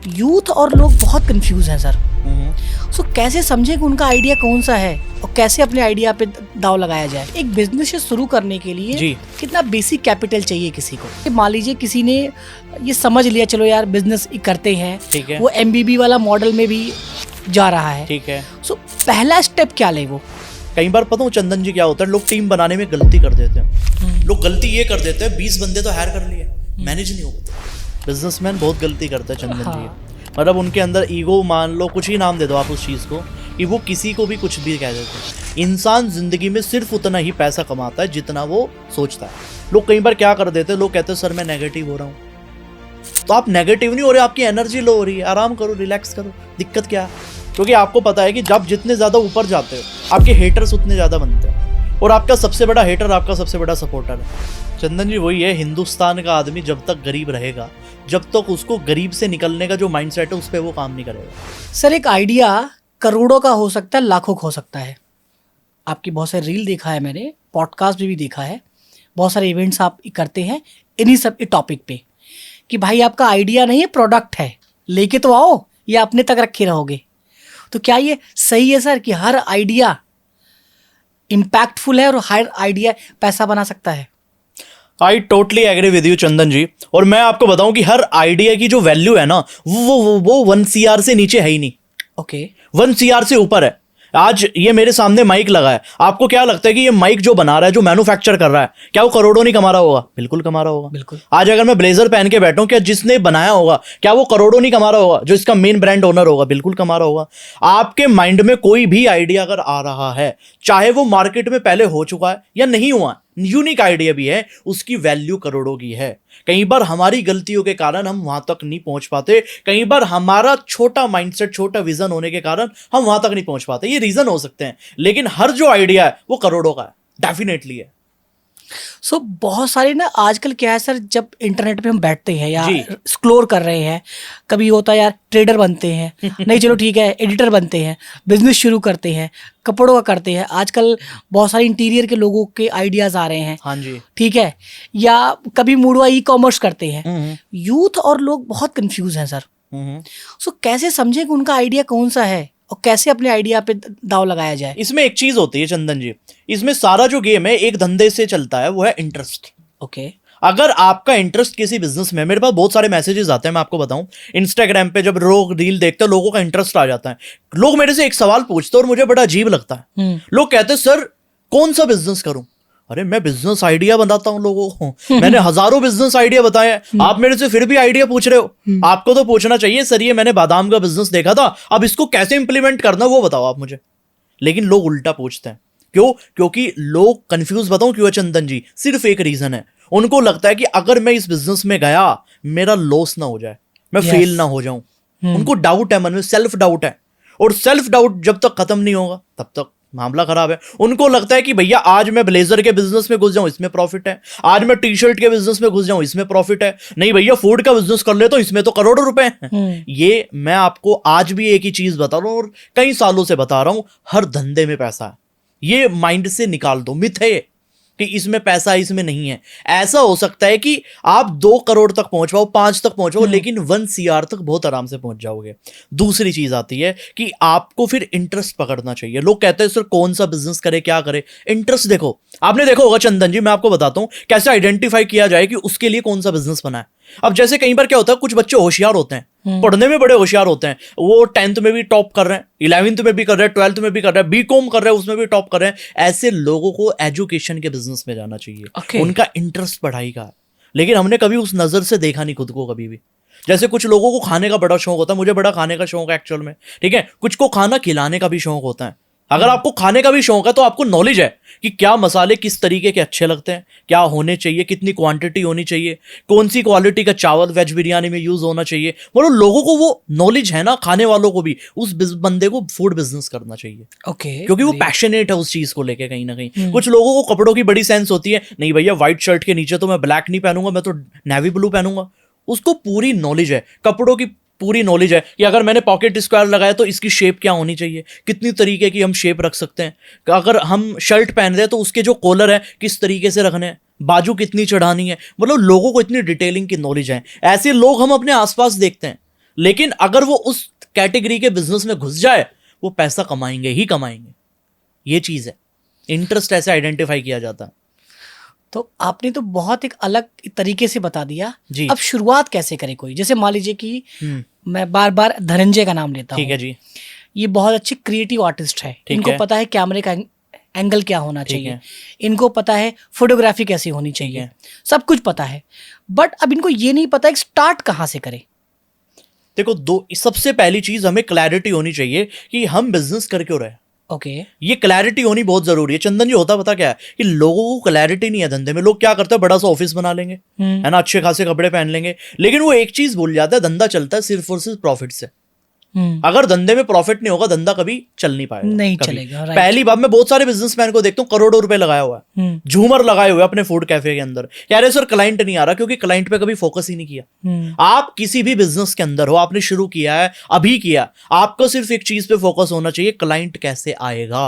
Youth और लोग बहुत कंफ्यूज हैं सर। सो कैसे समझे कि उनका आइडिया कौन सा है और कैसे अपने आइडिया पे दाव लगाया जाए। एक बिजनेस शुरू करने के लिए कितना बेसिक कैपिटल चाहिए किसी को। मान लीजिए किसी ने ये समझ लिया चलो यार बिजनेस करते हैं, ठीक है, वो MBB वाला मॉडल में भी जा रहा है, ठीक है। सो पहला स्टेप क्या ले वो। कई बार पता हूँ चंदन जी क्या होता है, लोग टीम बनाने में गलती कर देते हैं। लोग गलती ये कर देते हैं 20 बंदे तो हायर कर लिए, मैनेज नहीं हो पाते। बिजनेसमैन बहुत गलती करता है चंदन जी। मतलब उनके अंदर ईगो, मान लो कुछ ही नाम दे दो आप उस चीज़ को, कि वो किसी को भी कुछ भी कह देते हैं। इंसान जिंदगी में सिर्फ उतना ही पैसा कमाता है जितना वो सोचता है। लोग कई बार क्या कर देते हैं, लोग कहते हैं सर मैं नेगेटिव हो रहा हूँ। तो आप नेगेटिव नहीं हो रहे, आपकी एनर्जी लो हो रही है। आराम करो, रिलैक्स करो, दिक्कत क्या है? क्योंकि आपको पता है कि जब जितने ज़्यादा ऊपर जाते हो आपके हेटर्स उतने ज़्यादा बनते हैं, और आपका सबसे बड़ा हेटर आपका सबसे बड़ा सपोर्टर है। चंदन जी वही है, हिंदुस्तान का आदमी जब तक गरीब रहेगा, जब तक उसको गरीब से निकलने का जो माइंडसेट है उस पर वो काम नहीं करेगा। सर एक आइडिया करोड़ों का हो सकता है, लाखों का हो सकता है। आपकी बहुत सारे रील देखा है मैंने, पॉडकास्ट भी देखा है, बहुत सारे इवेंट्स आप करते हैं इन्हीं सब टॉपिक पे, कि भाई आपका आइडिया नहीं है प्रोडक्ट है, लेके तो आओ या अपने तक रखे रहोगे। तो क्या ये सही है सर कि हर आइडिया इम्पैक्टफुल है और हर आइडिया पैसा बना सकता है? I totally agree with you Chandan ji. और मैं आपको बताऊं कि हर आइडिया की जो वैल्यू है ना वो 1 CR से नीचे है ही नहीं। ओके 1 CR से ऊपर है। आज ये मेरे सामने माइक लगा है, आपको क्या लगता है कि ये माइक जो बना रहा है, जो मैन्युफैक्चर कर रहा है, क्या वो करोड़ों नहीं कमा रहा होगा? बिल्कुल कमा रहा होगा। बिल्कुल। आज अगर मैं ब्लेजर पहन के बैठूं, क्या जिसने बनाया होगा क्या वो करोड़ों नहीं कमा रहा होगा? जो इसका मेन ब्रांड ओनर होगा बिल्कुल कमा रहा होगा। आपके माइंड में कोई भी आइडिया अगर आ रहा है, चाहे वो मार्केट में पहले हो चुका है या नहीं हुआ, यूनिक आइडिया भी है, उसकी वैल्यू करोड़ों की है। कई बार हमारी गलतियों के कारण हम वहां तक नहीं पहुंच पाते, कई बार हमारा छोटा माइंडसेट, छोटा विजन होने के कारण हम वहां तक नहीं पहुंच पाते। ये रीजन हो सकते हैं, लेकिन हर जो आइडिया है वो करोड़ों का है, डेफिनेटली है। सो बहुत सारे ना आजकल क्या है सर, जब इंटरनेट पे हम बैठते हैं या एक्सप्लोर कर रहे हैं, कभी होता है यार ट्रेडर बनते हैं, नहीं चलो ठीक है एडिटर बनते हैं, बिजनेस शुरू करते हैं, कपड़ों का करते हैं, आजकल बहुत सारे इंटीरियर के लोगों के आइडियाज आ रहे हैं। हाँ जी, ठीक है, या कभी मूड हुआ ई-कॉमर्स करते हैं। यूथ और लोग बहुत कंफ्यूज हैं सर। सो कैसे समझे कि उनका आइडिया कौन सा है और कैसे अपने आइडिया पे दाव लगाया जाए। इसमें एक चीज होती है चंदन जी, इसमें सारा जो गेम है एक धंधे से चलता है, वो है इंटरेस्ट। ओके अगर आपका इंटरेस्ट किसी बिजनेस में, मेरे पास बहुत सारे मैसेजेस आते हैं, मैं आपको बताऊं, इंस्टाग्राम पे जब लोग रील देखते हैं लोगों का इंटरेस्ट आ जाता है। लोग मेरे से एक सवाल पूछते हैं और मुझे बड़ा अजीब लगता है। लोग कहते हैं सर कौन सा बिजनेस करूं? अरे मैं बिजनेस आइडिया बताता हूं लोगों को, मैंने हजारों बिजनेस आइडिया बताए हैं, आप मेरे से फिर भी आइडिया पूछ रहे हो। आपको तो पूछना चाहिए सर ये मैंने बादाम का बिजनेस देखा था, अब इसको कैसे इंप्लीमेंट करना वो बताओ आप मुझे। लेकिन लोग उल्टा पूछते हैं, क्यों? क्योंकि लोग कंफ्यूज, बताऊं क्यों चंदन जी? सिर्फ एक रीजन है, उनको लगता है कि अगर मैं इस बिजनेस में गया मेरा लॉस ना हो जाए, मैं फेल ना हो जाऊं। उनको डाउट है मन में, सेल्फ डाउट है, और सेल्फ डाउट जब तक खत्म नहीं होगा तब तक मामला खराब है। उनको लगता है कि भैया आज मैं ब्लेजर के बिजनेस में घुस जाऊं इसमें प्रॉफिट है, आज मैं टी-शर्ट के बिजनेस में घुस जाऊं इसमें प्रॉफिट है, नहीं भैया फूड का बिजनेस कर ले तो इसमें तो करोड़ों रुपए हैं। ये मैं आपको आज भी एक ही चीज बता रहा हूं और कई सालों से बता रहा हूं, हर धंधे में पैसा है। ये माइंड से निकाल दो, मिथ है कि इसमें पैसा है इसमें नहीं है। ऐसा हो सकता है कि आप 2 करोड़ तक पहुंच पाओ, 5 तक पहुंचो, लेकिन 1 CR तक बहुत आराम से पहुंच जाओगे। दूसरी चीज आती है कि आपको फिर इंटरेस्ट पकड़ना चाहिए। लोग कहते हैं सर कौन सा बिजनेस करे, क्या करे? इंटरेस्ट देखो, आपने देखा होगा चंदन जी, मैं आपको बताता हूं कैसे आइडेंटिफाई किया जाए कि उसके लिए कौन सा बिजनेस बना है। अब जैसे कई बार क्या होता है, कुछ बच्चे होशियार होते हैं, पढ़ने में बड़े होशियार होते हैं, वो 10th में भी टॉप कर रहे हैं, 11th में भी कर रहे हैं, 12th में भी कर रहे हैं, BCom कर रहे हैं उसमें भी टॉप कर रहे हैं। ऐसे लोगों को एजुकेशन के बिजनेस में जाना चाहिए। उनका इंटरेस्ट पढ़ाई का है, लेकिन हमने कभी उस नजर से देखा नहीं खुद को कभी भी। जैसे कुछ लोगों को खाने का बड़ा शौक होता है, मुझे बड़ा खाने का शौक है एक्चुअल में, ठीक है, कुछ को खाना खिलाने का भी शौक होता है। अगर आपको खाने का भी शौक है तो आपको नॉलेज है कि क्या मसाले किस तरीके के अच्छे लगते हैं, क्या होने चाहिए, कितनी क्वांटिटी होनी चाहिए, कौन सी क्वालिटी का चावल वेज बिरयानी में यूज होना चाहिए। मतलब लोगों को वो नॉलेज है ना, खाने वालों को भी, उस बंदे को फूड बिजनेस करना चाहिए। क्योंकि वो पैशनेट है उस चीज को लेके कहीं ना कहीं। कुछ लोगों को कपड़ों की बड़ी सेंस होती है, नहीं भैया व्हाइट शर्ट के नीचे तो मैं ब्लैक नहीं पहनूंगा, मैं तो नेवी ब्लू पहनूंगा। उसको पूरी नॉलेज है, कपड़ों की पूरी नॉलेज है कि अगर मैंने पॉकेट स्क्वायर लगाया तो इसकी शेप क्या होनी चाहिए, कितनी तरीके की हम शेप रख सकते हैं। अगर हम शर्ट पहन रहे हैं तो उसके जो कॉलर है किस तरीके से रखने हैं, बाजू कितनी चढ़ानी है। मतलब लोगों को इतनी डिटेलिंग की नॉलेज है। ऐसे लोग हम अपने आसपास देखते हैं, लेकिन अगर वो उस कैटेगरी के बिजनेस में घुस जाए, वो पैसा कमाएंगे ही कमाएंगे। ये चीज है, इंटरेस्ट ऐसे आइडेंटिफाई किया जाता है। तो आपने तो बहुत एक अलग तरीके से बता दिया जी। अब शुरुआत कैसे करे कोई, जैसे मान लीजिए कि मैं बार बार धनंजय का नाम लेता हूँ, ठीक है जी, ये बहुत अच्छे क्रिएटिव आर्टिस्ट है, इनको है। पता है कैमरे का एंगल क्या होना ठीक चाहिए, है। इनको पता है फोटोग्राफी कैसी होनी चाहिए, है। सब कुछ पता है, बट अब इनको ये नहीं पता एक स्टार्ट कहाँ से करें। देखो, सबसे पहली चीज हमें क्लैरिटी होनी चाहिए कि हम बिजनेस कर क्यों रहे हैं। ओके ये क्लैरिटी होनी बहुत जरूरी है। चंदन जी, होता पता क्या है कि लोगों को क्लैरिटी नहीं है धंधे में। लोग क्या करते हैं, बड़ा सा ऑफिस बना लेंगे, है ना, अच्छे खासे कपड़े पहन लेंगे, लेकिन वो एक चीज भूल जाता है, धंधा चलता है सिर्फ और सिर्फ प्रॉफिट से। अगर धंधे में प्रॉफिट नहीं होगा, धंधा कभी चल नहीं पाएगा, नहीं कभी चलेगा, राइट। पहली बात, मैं बहुत सारे बिजनेसमैन को देखता हूँ करोड़ों रुपए लगाया हुआ है, झूमर लगाए हुए अपने फूड कैफे के अंदर, कह रहे सर क्लाइंट नहीं आ रहा, क्योंकि क्लाइंट पे कभी फोकस ही नहीं किया। आप किसी भी बिजनेस के अंदर हो, आपने शुरू किया है, अभी किया, आपको सिर्फ एक चीज पे फोकस होना चाहिए, क्लाइंट कैसे आएगा,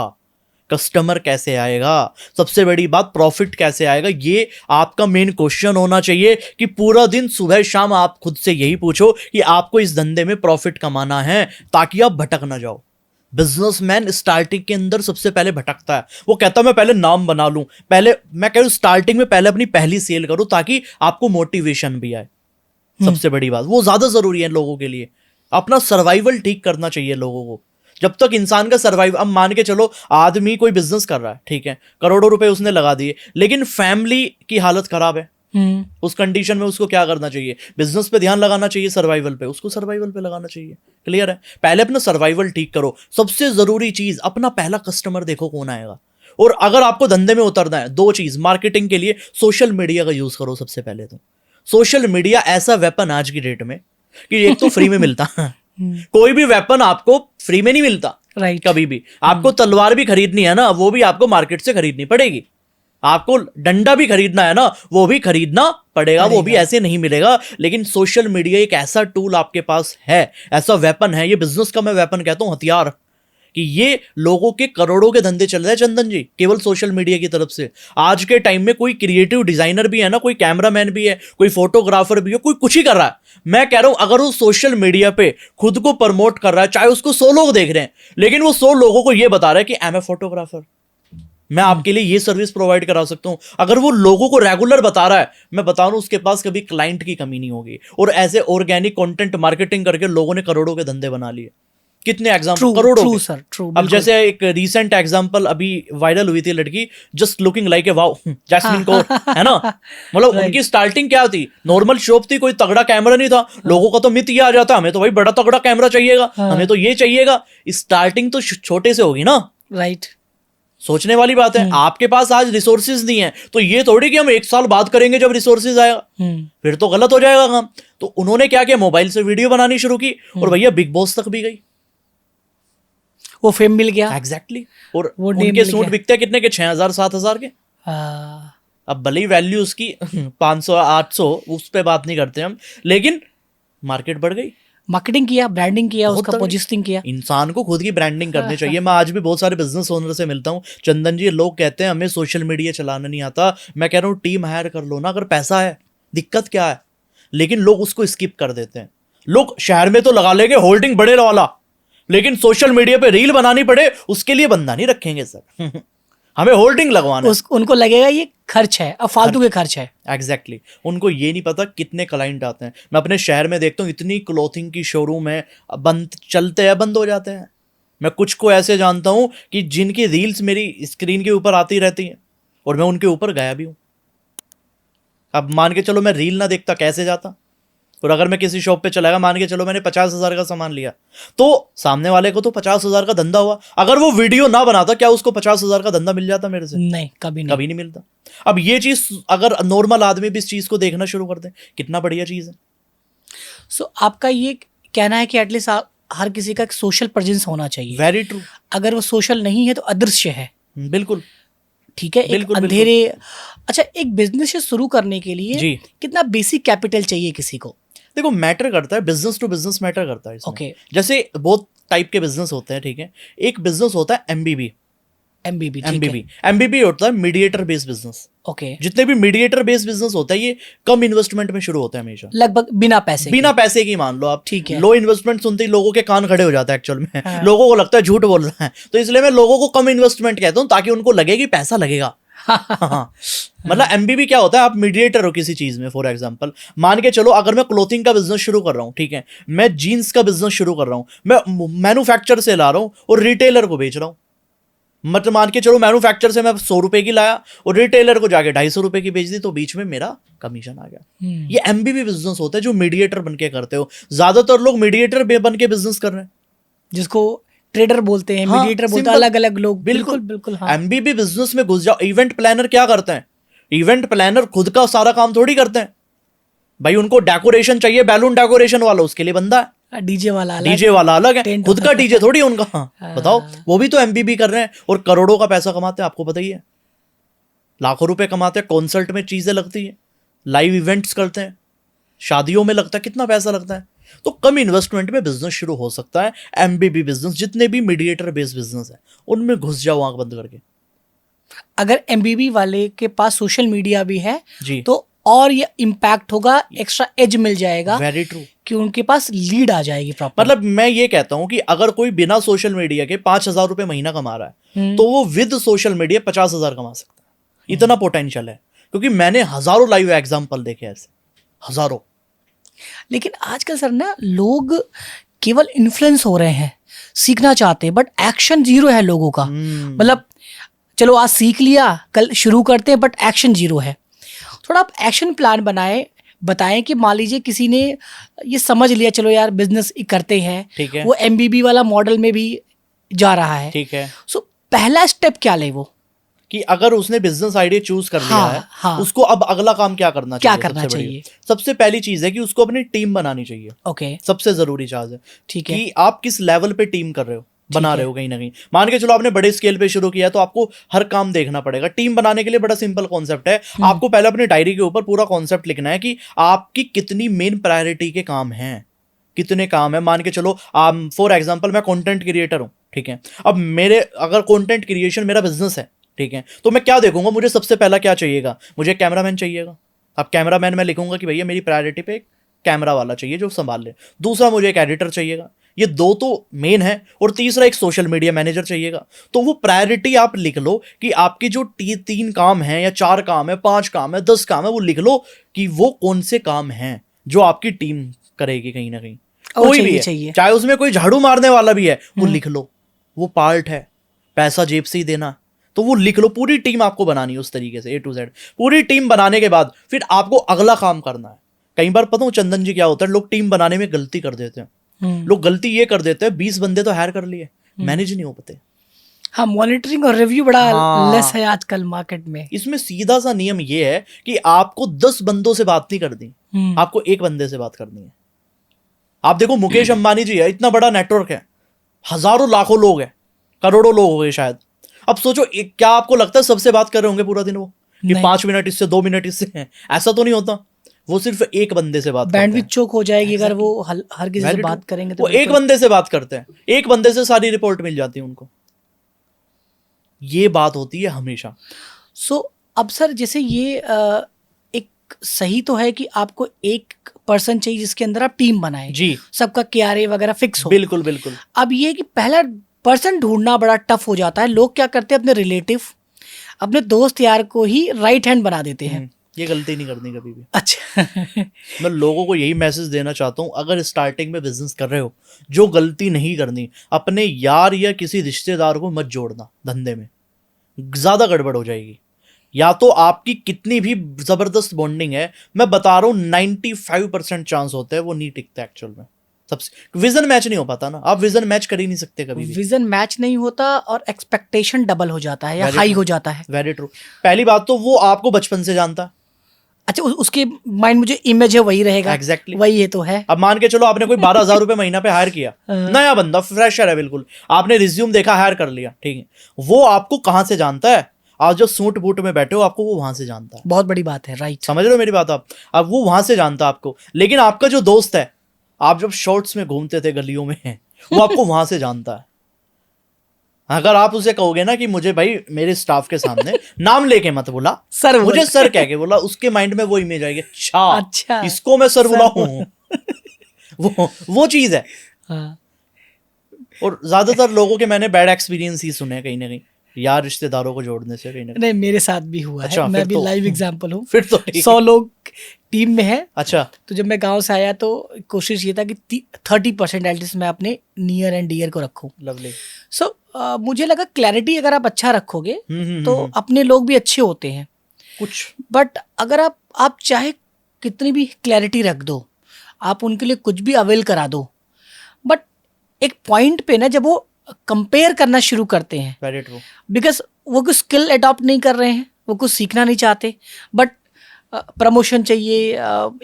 कस्टमर कैसे आएगा, सबसे बड़ी बात प्रॉफिट कैसे आएगा, ये आपका मेन क्वेश्चन होना चाहिए। कि पूरा दिन सुबह शाम आप खुद से यही पूछो कि आपको इस धंधे में प्रॉफिट कमाना है, ताकि आप भटक ना जाओ। बिजनेसमैन स्टार्टिंग के अंदर सबसे पहले भटकता है, वो कहता है मैं पहले नाम बना लूं, पहले मैं कह रहा हूं स्टार्टिंग में पहले अपनी पहली सेल करूं, ताकि आपको मोटिवेशन भी आए। सबसे बड़ी बात वो ज्यादा जरूरी है लोगों के लिए। अपना सर्वाइवल ठीक करना चाहिए लोगों को। जब तक इंसान का सर्वाइव, अब मान के चलो आदमी कोई बिजनेस कर रहा है, ठीक है, करोड़ों रुपए उसने लगा दिए, लेकिन फैमिली की हालत खराब है, उस कंडीशन में उसको क्या करना चाहिए, बिजनेस पे ध्यान लगाना चाहिए, सर्वाइवल पे, उसको सर्वाइवल पे लगाना चाहिए। क्लियर है? पहले अपना सर्वाइवल ठीक करो। सबसे जरूरी चीज, अपना पहला कस्टमर देखो कौन आएगा। और अगर आपको धंधे में उतरना है, दो चीज मार्केटिंग के लिए, सोशल मीडिया का यूज करो। सबसे पहले तो सोशल मीडिया ऐसा वेपन आज की डेट में कि एक तो फ्री में मिलता कोई भी वेपन आपको फ्री में नहीं मिलता, राइट। कभी भी। आपको तलवार भी खरीदनी है ना, वो भी आपको मार्केट से खरीदनी पड़ेगी। आपको डंडा भी खरीदना है ना, वो भी खरीदना पड़ेगा, वो भी ऐसे नहीं मिलेगा। लेकिन सोशल मीडिया एक ऐसा टूल आपके पास है, ऐसा वेपन है, ये बिजनेस का मैं वेपन कहता हूं, हथियार, कि ये लोगों के करोड़ों के धंधे चल रहे हैं चंदन जी, केवल सोशल मीडिया की तरफ से। आज के टाइम में कोई क्रिएटिव डिजाइनर भी है ना, कोई कैमरामैन भी है, कोई फोटोग्राफर भी है, कोई कुछ ही कर रहा है, मैं कह रहा हूं अगर वो सोशल मीडिया पे खुद को प्रमोट कर रहा है, चाहे उसको 100 लोग देख रहे हैं, लेकिन वो 100 लोगों को ये बता रहा है कि आई एम ए फोटोग्राफर, मैं आपके लिए ये सर्विस प्रोवाइड करा सकता हूं, अगर वो लोगों को रेगुलर बता रहा है, मैं बता रहा हूं उसके पास कभी क्लाइंट की कमी नहीं होगी। और ऐसे ऑर्गेनिक कंटेंट मार्केटिंग करके लोगों ने करोड़ों के धंधे बना लिए। कितने एग्जांपल, करोड़ों ट्रू के। Sir, true. अब जैसे एक रीसेंट एग्जांपल अभी वायरल हुई थी, लड़की just looking like a wow, Jasmine Kaur, है ना, मतलब उनकी स्टार्टिंग क्या थी, नॉर्मल शॉप थी, कोई तगड़ा कैमरा नहीं था। लोगों का तो मिथ ये आ जाता, हमें तो भाई बड़ा तगड़ा कैमरा चाहिएगा, हमें तो ये चाहिएगा। स्टार्टिंग तो छोटे से होगी ना, राइट। सोचने वाली बात है। आपके पास आज रिसोर्सेज नहीं है, तो ये थोड़ी कि हम 1 साल बाद करेंगे जब रिसोर्सेज आएगा, फिर तो गलत हो जाएगा काम। तो उन्होंने क्या किया, मोबाइल से वीडियो बनानी शुरू की, और भैया बिग बॉस तक भी गई, वो फेम मिल गया। एग्जैक्टली। और वो उनके सूट बिकते हैं कितने के, 6,000 7,000 के। हाँ। अब भले ही वैल्यू उसकी 500 800, उस पे बात नहीं करते हम, लेकिन मार्केट बढ़ गई। मार्केटिंग किया, ब्रांडिंग किया, बहुत उसका तगड़ी। पोजिशनिंग किया। इंसान को खुद की ब्रांडिंग करनी चाहिए। मैं आज भी बहुत सारे बिजनेस ओनर से मिलता हूँ, चंदन जी लोग कहते हैं हमें सोशल मीडिया चलाना नहीं आता। मैं कह रहा हूँ टीम हायर कर लो ना, अगर पैसा है, दिक्कत क्या है। लेकिन लोग उसको स्किप कर देते हैं। लोग शहर में तो लगा लेंगे होल्डिंग बड़े वाला, लेकिन सोशल मीडिया पे रील बनानी पड़े उसके लिए बंदा नहीं रखेंगे सर हमें होल्डिंग लगवाना है। उनको लगेगा ये खर्च है, अब फालतू के खर्च है। एग्जैक्टली। उनको ये नहीं पता कितने क्लाइंट आते हैं। मैं अपने शहर में देखता हूँ इतनी क्लोथिंग की शोरूम है, बंद चलते हैं, बंद हो जाते हैं। मैं कुछ को ऐसे जानता हूँ कि जिनकी रील्स मेरी स्क्रीन के ऊपर आती रहती हैं, और मैं उनके ऊपर गया भी हूँ। अब मान के चलो मैं रील ना देखता, कैसे जाता। और अगर मैं किसी शॉप पे चला गया, मान के चलो मैंने 50,000 का सामान लिया, तो सामने वाले को तो 50,000 का धंधा हुआ। अगर वो वीडियो ना बनाता, क्या उसको 50,000 का धंधा मिल जाता मेरे से? नहीं, कभी नहीं, कभी नहीं मिलता। अब ये चीज अगर नॉर्मल आदमी भी इस चीज को देखना शुरू कर दे, कितना बढ़िया चीज है। सो आपका ये कहना है कि एटलीस्ट हर किसी का एक सोशल प्रेजेंस होना चाहिए। Very true. अगर वो सोशल नहीं है तो अदृश्य है। बिल्कुल ठीक है। एक बिल्कुल, अंधेरे। अच्छा, एक बिजनेस शुरू करने के लिए जी। कितना बेसिक कैपिटल चाहिए किसी को? देखो मैटर करता है, बिजनेस टू बिजनेस मैटर करता है इसमें। Okay. जैसे बहुत टाइप के बिजनेस होते हैं, ठीक है। एक बिजनेस होता है एमबीबी, एमबीबी, एमबीबी होता है मीडिएटर बेस्ड बिजनेस। ओके, जितने भी मीडिएटर बेस्ड बिजनेस होता है ये कम इन्वेस्टमेंट में शुरू होता है हमेशा, लगभग बिना पैसे की मान लो आप। ठीक है। लो इन्वेस्टमेंट सुनते ही लोगों के कान खड़े हो जाते हैं एक्चुअल में। हाँ। लोगों को लगता है झूठ बोल रहा है, तो इसलिए मैं लोगों को कम इन्वेस्टमेंट कहता हूँ ताकि उनको लगे कि पैसा लगेगा। हाँ। मतलब एमबीबी क्या होता है, आप मीडिएटर हो किसी चीज में। फॉर एग्जांपल मान के चलो अगर मैं क्लोथिंग का बिजनेस शुरू कर रहा हूँ, ठीक है, मैं जीन्स का बिजनेस शुरू कर रहा हूँ, मैं मैन्युफैक्चर से ला रहा हूँ और रिटेलर को बेच रहा हूँ। मतलब मान के चलो मैन्युफैक्चर से मैं 100 रुपए की लाया और रिटेलर को जाके 250 रुपए की बेच दी, तो बीच में मेरा कमीशन आ गया। ये एमबीबी बिजनेस होता है जो मीडिएटर बन के करते हो। ज्यादातर लोग मीडिएटर बन के बिजनेस कर रहे हैं, जिसको ट्रेडर बोलते हैं, हाँ, मीडिएटर बोलते हैं, अलग अलग लोग। बिल्कुल बिल्कुल। हाँ। एमबीबी बिजनेस में घुस जाओ। इवेंट प्लानर क्या करते हैं? इवेंट प्लानर खुद का सारा काम थोड़ी करते हैं भाई। उनको डेकोरेशन चाहिए, बैलून डेकोरेशन वाला उसके लिए बंदा है, डीजे वाला अलग है, खुद का डीजे थोड़ी उनका। हाँ। बताओ, वो भी तो एमबीबी कर रहे हैं और करोड़ों का पैसा कमाते हैं, आपको पता ही है। लाखों रुपए कमाते हैं, कॉन्सर्ट में चीजें लगती है, लाइव इवेंट्स करते हैं, शादियों में लगता है, कितना पैसा लगता है। तो कम इन्वेस्टमेंट में बिजनेस शुरू हो सकता है। एमबीबी बिजनेस, जितने भी मीडिएटर बेस्ड बिजनेस है उनमें घुस जाओ आंख बंद करके। अगर एमबीबी वाले के पास सोशल मीडिया भी है जी, तो और ये इम्पैक्ट होगा, एक्स्ट्रा एज मिल जाएगा। वेरी ट्रू, कि उनके पास लीड आ जाएगी प्रॉपर। मतलब मैं ये कहता हूं कि अगर कोई बिना सोशल मीडिया के 5,000 रुपए महीना कमा रहा है तो वो विद सोशल मीडिया 50,000 कमा सकता है। इतना पोटेंशियल है, क्योंकि मैंने हजारों लाइव एग्जांपल देखे ऐसे, हजारों। लेकिन आजकल सर ना लोग केवल इन्फ्लुएंस हो रहे हैं, सीखना चाहते हैं, बट एक्शन जीरो है लोगों का। मतलब चलो आज सीख लिया, कल शुरू करते हैं, बट एक्शन जीरो है। थोड़ा आप एक्शन प्लान बताएं कि मान लीजिए किसी ने ये समझ लिया, चलो यार बिजनेस करते हैं, ठीक है, वो एमबीबी वाला मॉडल में भी जा रहा है, ठीक है। सो पहला स्टेप क्या ले वो, कि अगर उसने बिजनेस आइडिया चूज कर लिया है, हाँ, उसको अब अगला काम क्या करना चाहिए? क्या करना चाहिए? सबसे पहली चीज है कि उसको अपनी टीम बनानी चाहिए। ओके, सबसे जरूरी चीज है, ठीक है, कि आप किस लेवल पे टीम कर रहे हो, बना रहे हो। कहीं ना कहीं मान के चलो आपने बड़े स्केल पे शुरू किया है, तो आपको हर काम देखना पड़ेगा। टीम बनाने के लिए बड़ा सिंपल कॉन्सेप्ट है, आपको पहले अपनी डायरी के ऊपर पूरा कॉन्सेप्ट लिखना है कि आपकी कितनी मेन प्रायोरिटी के काम हैं, कितने काम है। मान के चलो फॉर एग्जाम्पल मैं कंटेंट क्रिएटर हूँ, ठीक है। अब मेरे अगर कंटेंट क्रिएशन मेरा बिजनेस है, ठीक है, तो मैं क्या देखूंगा, मुझे सबसे पहला क्या चाहिएगा, मुझे कैमरामैन चाहिएगा। अब कैमरामैन मैं लिखूंगा कि भैया मेरी प्रायोरिटी पे कैमरा वाला चाहिए जो संभाल ले। दूसरा मुझे एक एडिटर चाहिएगा, ये दो तो मेन है, और तीसरा एक सोशल मीडिया मैनेजर चाहिएगा। तो वो प्रायोरिटी आप लिख लो कि आपके जो 3 काम हैं या 4 काम है, 5 काम है, 10 काम है, वो लिख लो कि वो कौन से काम हैं जो आपकी टीम करेगी। कहीं ना कहीं कोई भी है, चाहे उसमें कोई झाड़ू मारने वाला भी है, वो लिख लो, वो पार्ट है। पैसा जेब से ही देना, तो वो लिख लो। पूरी टीम आपको बनानी है उस तरीके से, A to Z। पूरी टीम बनाने के बाद फिर आपको अगला काम करना है। कई बार पता हूँ चंदन जी क्या होता है, लोग टीम बनाने में गलती कर देते हैं। लोग गलती ये कर देते हैं, 20 बंदे तो हायर कर लिए, मैनेज नहीं हो पाते। हाँ, मॉनिटरिंग और रिव्यू बड़ा लेस है आजकल मार्केट में। इसमें सीधा सा नियम ये है कि आपको 10 बंदों से बात नहीं करनी, आपको एक बंदे से बात करनी है। आप देखो मुकेश अंबानी जी है, इतना बड़ा नेटवर्क है, हजारों लाखों लोग हैं, करोड़ों लोग हो गए शायद। अब सोचो क्या आपको लगता है सबसे बात कर रहे होंगे पूरा दिन वो, कि 5 मिनट इससे, 2 मिनट इससे? ऐसा तो नहीं होता। वो सिर्फ एक बंदे से बात करते हैं। बैंडविड्थ चोक हो जाएगी अगर वो हर किसी से बात करेंगे तो। वो एक बंदे से बात करते हैं, एक बंदे से सारी रिपोर्ट मिल जाती है उनको। ये बात होती है हमेशा। सो अब सर जैसे ये एक सही तो है कि आपको एक पर्सन चाहिए जिसके अंदर आप टीम बनाए जी, सबका KRA वगैरह फिक्स हो। बिल्कुल बिल्कुल। अब ये कि पहला पर्सन ढूंढना बड़ा टफ हो जाता है। लोग क्या करते हैं, अपने रिलेटिव, अपने दोस्त यार को ही राइट हैंड बना देते हैं। ये गलती नहीं करनी कभी भी। अच्छा मैं लोगों को यही मैसेज देना चाहता हूँ, अगर स्टार्टिंग में बिजनेस कर रहे हो, जो गलती नहीं करनी, अपने यार या किसी रिश्तेदार को मत जोड़ना धंधे में, ज्यादा गड़बड़ हो जाएगी। या तो आपकी कितनी भी जबरदस्त बॉन्डिंग है, मैं बता रहा हूँ 95% चांस होते हैं वो नहीं टिकता एक्चुअल में। सबसे विजन मैच नहीं हो पाता ना, आप विजन मैच कर ही नहीं सकते कभी भी। विजन मैच नहीं होता और एक्सपेक्टेशन डबल हो जाता है या हाई हो जाता है। Very true. पहली बात तो वो आपको बचपन से जानता है। अच्छा, उसके माइंड मुझे इमेज है वही रहेगा। एग्जैक्टली वही है तो है। अब मान के चलो आपने कोई 12,000 रुपए महीना पे हायर किया, नया बंदा फ्रेशर है बिल्कुल, आपने रिज्यूम देखा, हायर कर लिया, ठीक है। वो आपको कहाँ से जानता है? आप जो सूट बूट में बैठे हो, आपको वो वहां से जानता है। बहुत बड़ी बात है, राइट। समझ रहे हो मेरी बात आप? अब वो वहां से जानता है आपको, लेकिन आपका जो दोस्त है, आप जब शॉर्ट्स में घूमते थे गलियों में, वो आपको वहां से जानता है। अगर आप उसे कहोगे ना कि मुझे भाई मेरे स्टाफ के सामने नाम लेके मत बोला, सर मुझे सर कह के बोला, उसके माइंड में वो इमेज आएगी, अच्छा इसको मैं सर बुलाऊं। वो चीज है। हाँ। और ज्यादातर लोगों के मैंने बैड एक्सपीरियंस ही सुने हैं कहीं ना कहीं, यार रिश्तेदारों को जोड़ने से कहीं ना कहीं। नहीं, मेरे साथ भी हुआ अच्छा, है, मैं फिर भी तो- लाइव एग्जांपल हूँ। फिर तो ठीक 100 लोग टीम में है, अच्छा तो जब मैं गांव से आया तो कोशिश ये था कि 30% एटलीस्ट मैं अपने नियर एंड डियर को रखूं। लवली। सो मुझे लगा क्लैरिटी अगर आप अच्छा रखोगे तो हम्म। अपने लोग भी अच्छे होते हैं। कुछ बट अगर आप चाहे कितनी भी क्लैरिटी रख दो, आप उनके लिए कुछ भी अवेल करा दो, बट एक पॉइंट पे ना जब वो कंपेयर करना शुरू करते हैं, वेरी ट्रू। बिकॉज वो कुछ स्किल अडॉप्ट नहीं कर रहे हैं, वो कुछ सीखना नहीं चाहते, बट प्रमोशन चाहिए,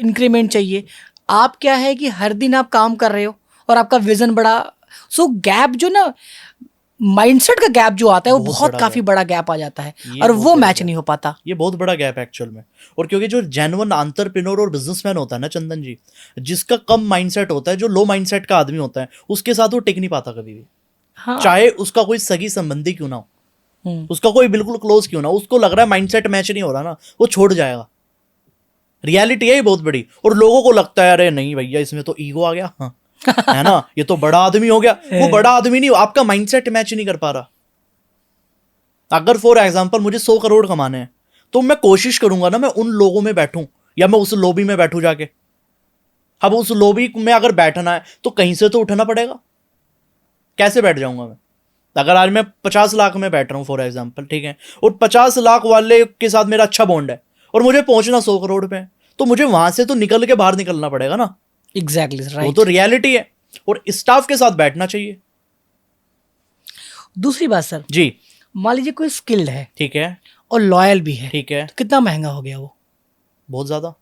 इंक्रीमेंट चाहिए। आप क्या है कि हर दिन आप काम कर रहे हो और आपका विजन बड़ा, सो गैप जो ना माइंडसेट का गैप जो आता है वो बहुत बहुत बड़ा काफी बड़ा गैप आ जाता है ये और बहुत वो बड़ा मैच gap। नहीं हो पाता। ये बहुत बड़ा गैप है एक्चुअल में। और क्योंकि जो जेन्युइन एंटरप्रेन्योर और बिजनेसमैन होता है ना चंदन जी, जिसका कम माइंडसेट होता है, जो लो माइंडसेट का आदमी होता है, उसके साथ वो टिक नहीं पाता कभी भी। हाँ। चाहे उसका कोई सगी संबंधी क्यों ना हो, उसका कोई बिल्कुल क्लोज क्यों ना हो, उसको लग रहा है माइंडसेट मैच नहीं हो रहा ना, वो छोड़ जाएगा। रियलिटी है ये बहुत बड़ी। और लोगों को लगता है अरे नहीं भैया इसमें तो ईगो आ गया, हाँ है ना, ये तो बड़ा आदमी हो गया। वो बड़ा आदमी नहीं, आपका माइंडसेट मैच नहीं कर पा रहा। अगर फॉर एग्जाम्पल मुझे 100 करोड़ कमाने हैं, तो मैं कोशिश करूंगा ना मैं उन लोगों में बैठूं, या मैं उस लॉबी में बैठूं जाके। अब उस लॉबी में अगर बैठना है तो कहीं से तो उठना पड़ेगा। कैसे बैठ जाऊंगा मैं? अगर आज मैं 50 लाख में बैठ रहा हूं फॉर एग्जाम्पल, ठीक है, और 50 लाख वाले के साथ मेरा अच्छा बॉन्ड है और मुझे पहुंचना 100 करोड़ पे है, तो मुझे वहां से तो निकल के बाहर निकलना पड़ेगा ना। एग्जैक्टली वो राइट। तो रियलिटी है। और स्टाफ के साथ बैठना चाहिए। दूसरी बात सर, जी मान लीजिए कोई स्किल्ड है ठीक है, और लॉयल भी है, ठीक है, तो कितना महंगा हो गया वो? बहुत ज्यादा।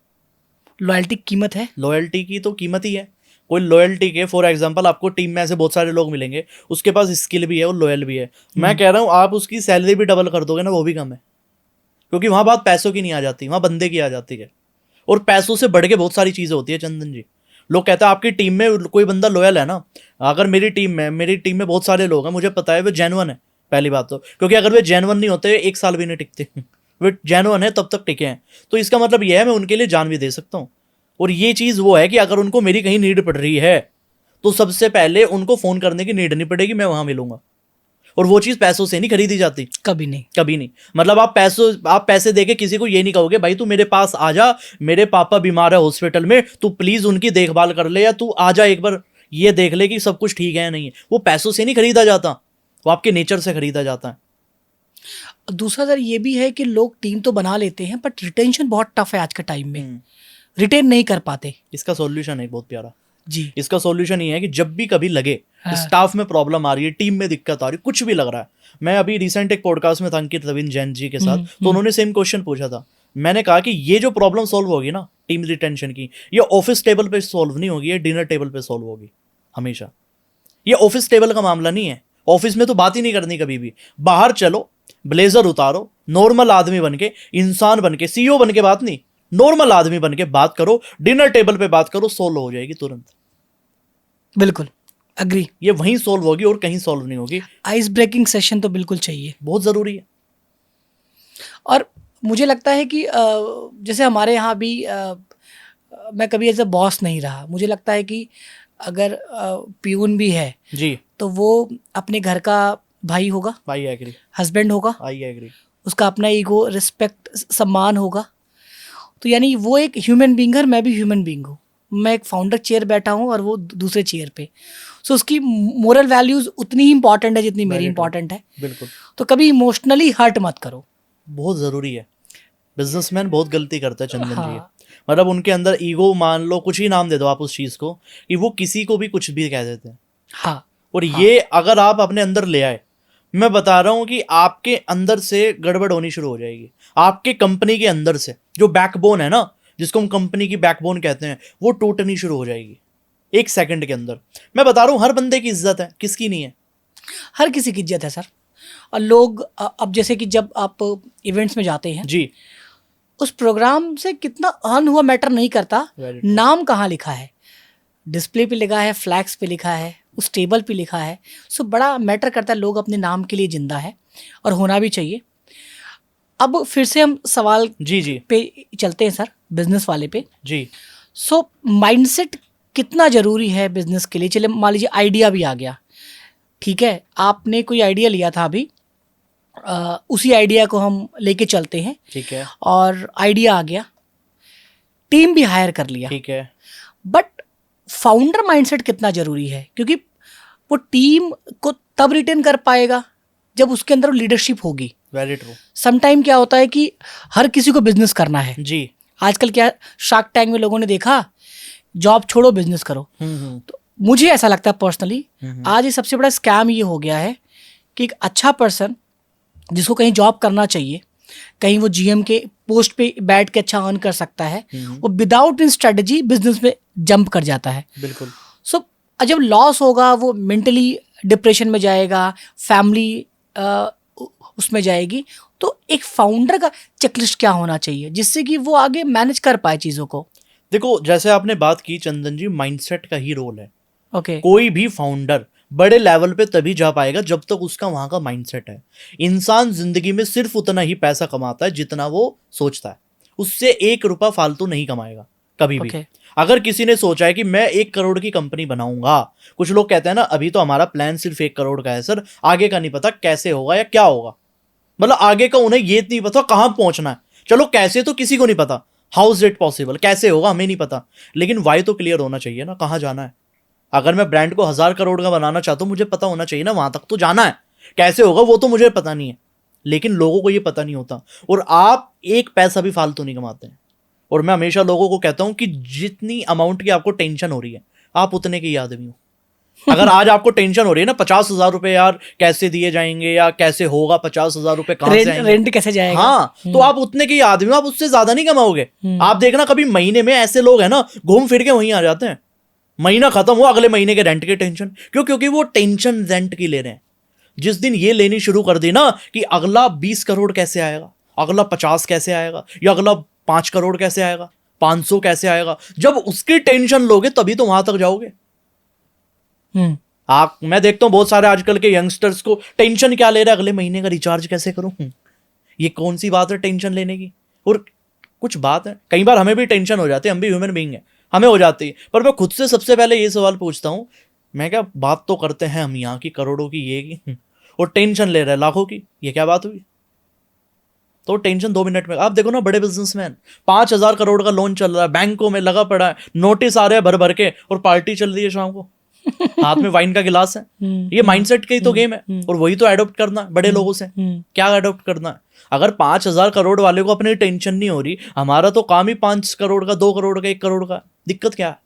लॉयल्टी की कीमत है। लॉयल्टी की तो कीमत ही है। कोई लॉयल्टी के फॉर एग्जांपल आपको टीम में ऐसे बहुत सारे लोग मिलेंगे, उसके पास स्किल भी है और लॉयल भी है, मैं कह रहा हूँ आप उसकी सैलरी भी डबल कर दोगे ना, वो भी कम है। क्योंकि वहां बात पैसों की नहीं आ जाती, वहां बंदे की आ जाती है। और पैसों से बढ़ के बहुत सारी चीजें होती है चंदन जी। लोग कहते हैं आपकी टीम में कोई बंदा लॉयल है ना, अगर मेरी टीम में बहुत सारे लोग हैं, मुझे पता है वो जेन्युइन है। पहली बात तो, क्योंकि अगर वे जेन्युइन नहीं होते 1 साल भी नहीं टिकते। वे जेन्युइन है तब तक टिके हैं, तो इसका मतलब यह है मैं उनके लिए जान भी दे सकता हूँ। और ये चीज वो है कि अगर उनको मेरी कहीं नीड पड़ रही है, तो सबसे पहले उनको फोन करने की नीड नहीं पड़ेगी, मैं वहां मिलूंगा। और वो चीज पैसों से नहीं खरीदी जाती, कभी नहीं। कभी नहीं। मतलब आप पैसे देके किसी को ये नहीं कहोगे भाई तू मेरे पास आ जा, मेरे पापा बीमार है हॉस्पिटल में, तू प्लीज उनकी देखभाल कर ले, या तू आ जा एक बार ये देख ले कि सब कुछ ठीक है या नहीं है। वो पैसों से नहीं खरीदा जाता, वो आपके नेचर से खरीदा जाता है। दूसरा सर ये भी है कि लोग टीम तो बना लेते हैं, बट रिटेंशन बहुत टफ है आज के टाइम में, रिटेन नहीं कर पाते। इसका सॉल्यूशन है बहुत प्यारा जी। इसका सॉल्यूशन ये है कि जब भी कभी लगे हाँ। स्टाफ में प्रॉब्लम आ रही है, टीम में दिक्कत आ रही है, कुछ भी लग रहा है। मैं अभी रिसेंट एक पॉडकास्ट में था अंकित रविंद्र जैन जी के साथ, तो उन्होंने सेम क्वेश्चन पूछा था। मैंने कहा कि ये जो प्रॉब्लम सॉल्व होगी ना टीम रिटेंशन की, ये ऑफिस टेबल पे सॉल्व नहीं होगी, ये डिनर टेबल पे सॉल्व होगी हमेशा। ये ऑफिस टेबल का मामला नहीं है, ऑफिस में तो बात ही नहीं करनी कभी भी। बाहर चलो, ब्लेजर उतारो, नॉर्मल आदमी बन के, इंसान बन के, सीईओ बन के बात नहीं, नॉर्मल आदमी बन के बात करो, डिनर टेबल पे बात करो, सॉल्व हो जाएगी तुरंत। बिल्कुल अग्री। ये वहीं सॉल्व होगी और कहीं सॉल्व नहीं होगी। आइस ब्रेकिंग सेशन तो बिल्कुल चाहिए, बहुत जरूरी है। और मुझे लगता है कि जैसे हमारे यहाँ भी मैं कभी एज अ बॉस नहीं रहा, मुझे लगता है कि अगर प्यून भी है जी, तो वो अपने घर का भाई होगा, आई एग्री, हस्बैंड होगा, आई एग्री। उसका अपना ईगो, रिस्पेक्ट, सम्मान होगा। तो यानी वो एक ह्यूमन बींग है और मैं भी ह्यूमन बींग हूँ। मैं एक फाउंडर चेयर बैठा हूँ और वो दूसरे चेयर पे, सो उसकी मोरल वैल्यूज उतनी ही इंपॉर्टेंट है जितनी मेरी इंपॉर्टेंट है। बिल्कुल, तो कभी इमोशनली हर्ट मत करो। बहुत जरूरी है। बिजनेसमैन बहुत गलती करता है चंदन जी। हाँ। मतलब उनके अंदर ईगो, मान लो कुछ ही नाम दे दो आप उस चीज को, कि वो किसी को भी कुछ भी कह देते हैं। हाँ। और ये अगर आप अपने अंदर ले आए, मैं बता रहा हूं कि आपके अंदर से गड़बड़ होनी शुरू हो जाएगी। आपके कंपनी के अंदर से जो बैकबोन है ना, जिसको हम कंपनी की बैकबोन कहते हैं, वो टूटनी शुरू हो जाएगी 1 सेकंड के अंदर। मैं बता रहा हूं हर बंदे की इज्जत है, किसकी नहीं है? हर किसी की इज्जत है सर। और लोग अब जैसे कि जब आप इवेंट्स में जाते हैं, जी, उस प्रोग्राम से कितना अर्न हुआ मैटर नहीं करता, Very true. नाम कहाँ लिखा है, डिस्प्ले पे लिखा है, फ्लैग्स पे लिखा है, उस टेबल पे लिखा है, सो बड़ा मैटर करता है। लोग अपने नाम के लिए जिंदा है और होना भी चाहिए। अब फिर से हम सवाल जी जी पे चलते हैं सर, बिजनेस वाले पे। जी सो माइंडसेट कितना ज़रूरी है बिजनेस के लिए? चलिए मान लीजिए आइडिया भी आ गया, ठीक है, आपने कोई आइडिया लिया था अभी, उसी आइडिया को हम लेके चलते हैं ठीक है और आइडिया आ गया, टीम भी हायर कर लिया, ठीक है बट फाउंडर माइंडसेट कितना ज़रूरी है? क्योंकि वो टीम को तब रिटेन कर पाएगा जब उसके अंदर लीडरशिप होगी। वेरी ट्रू समटाइम क्या होता है कि हर किसी को बिजनेस करना है। जी आजकल क्या शार्क टैंक में लोगों ने देखा, जॉब छोड़ो बिजनेस करो। तो मुझे ऐसा लगता है पर्सनली, आज ये सबसे बड़ा स्कैम ये हो गया है कि एक अच्छा पर्सन जिसको कहीं जॉब करना चाहिए, कहीं वो जीएम के पोस्ट पे बैठ के अच्छा अर्न कर सकता है, वो विदाउट इन स्ट्रेटजी बिजनेस में जंप कर जाता है। बिल्कुल सो जब लॉस होगा वो मेंटली डिप्रेशन में जाएगा, फैमिली उसमें जाएगी। तो एक फाउंडर का चेकलिस्ट क्या होना चाहिए जिससे कि वो आगे मैनेज कर पाए चीज़ों को? देखो, जैसे आपने बात की चंदन जी, माइंडसेट का ही रोल है। ओके कोई भी फाउंडर बड़े लेवल पे तभी जा पाएगा जब तक उसका वहां का माइंडसेट है। इंसान जिंदगी में सिर्फ उतना ही पैसा कमाता है जितना वो सोचता है, उससे 1 रुपया फालतू नहीं कमाएगा कभी भी। Okay. अगर किसी ने सोचा है कि मैं 1 करोड़ की कंपनी बनाऊंगा, कुछ लोग कहते हैं ना अभी तो हमारा प्लान सिर्फ 1 करोड़ का है सर, आगे का नहीं पता कैसे होगा या क्या होगा। मतलब आगे का उन्हें ये नहीं पता कहां पहुंचना है। चलो कैसे तो किसी को नहीं पता, हाउ इज इट पॉसिबल, कैसे होगा हमें नहीं पता, लेकिन वाई तो क्लियर होना चाहिए ना, कहां जाना है। अगर मैं ब्रांड को 1000 करोड़ का बनाना चाहता हूं, मुझे पता होना चाहिए ना वहां तक तो जाना है, कैसे होगा वो तो मुझे पता नहीं है, लेकिन लोगों को ये पता नहीं होता। और आप एक पैसा भी फालतू नहीं कमाते हैं। और मैं हमेशा लोगों को कहता हूं कि जितनी अमाउंट की आपको टेंशन हो रही है, आप उतने के ही आदमी हो। अगर आज आपको टेंशन हो रही है ना 50,000 रुपए यार कैसे दिए जाएंगे या कैसे होगा, 50,000 रुपए कहां से आएंगे, रेंट कैसे जाएगा? हाँ, तो आप उतने के ही आदमी हो, आप उससे ज्यादा नहीं कमाओगे। आप देखना कभी महीने में ऐसे लोग हैं ना घूम फिर के वहीं आ जाते हैं, महीना खत्म हुआ अगले महीने के रेंट की टेंशन। क्यों? क्योंकि वो टेंशन रेंट की ले रहे हैं। जिस दिन ये लेनी शुरू कर दी ना कि अगला 20 करोड़ कैसे आएगा, अगला 50 कैसे आएगा, या अगला 5 करोड़ कैसे आएगा, 500 कैसे आएगा, जब उसकी टेंशन लोगे तभी तो वहां तक जाओगे। आप, मैं देखता हूं बहुत सारे आजकल के यंगस्टर्स को टेंशन क्या ले रहे हैं, अगले महीने का रिचार्ज कैसे करूं। ये कौन सी बात है टेंशन लेने की? और कुछ बात है, कई बार हमें भी टेंशन हो जाती है, हम भी ह्यूमन बीइंग है, हमें हो जाती है। पर मैं खुद से सबसे पहले ये सवाल पूछता हूं, मैं क्या बात तो करते हैं हम यहाँ की करोड़ों की, ये की, और टेंशन ले रहे हैं लाखों की, ये क्या बात हुई? तो टेंशन 2 मिनट में। आप देखो ना बड़े बिजनेसमैन, 5,000 करोड़ का लोन चल रहा है, बैंकों में लगा पड़ा है, नोटिस आ रहे हैं भर भर के, और पार्टी चल रही है शाम को, हाथ में वाइन का गिलास है। ये माइंडसेट का ही तो गेम है, और वही तो एडॉप्ट करना है बड़े लोगों से। क्या एडॉप्ट करना है? अगर 5,000 करोड़ वाले को अपनी टेंशन नहीं हो रही, हमारा तो काम ही 5 करोड़ का, 2 करोड़ का, 1 करोड़ का, दिक्कत क्या है?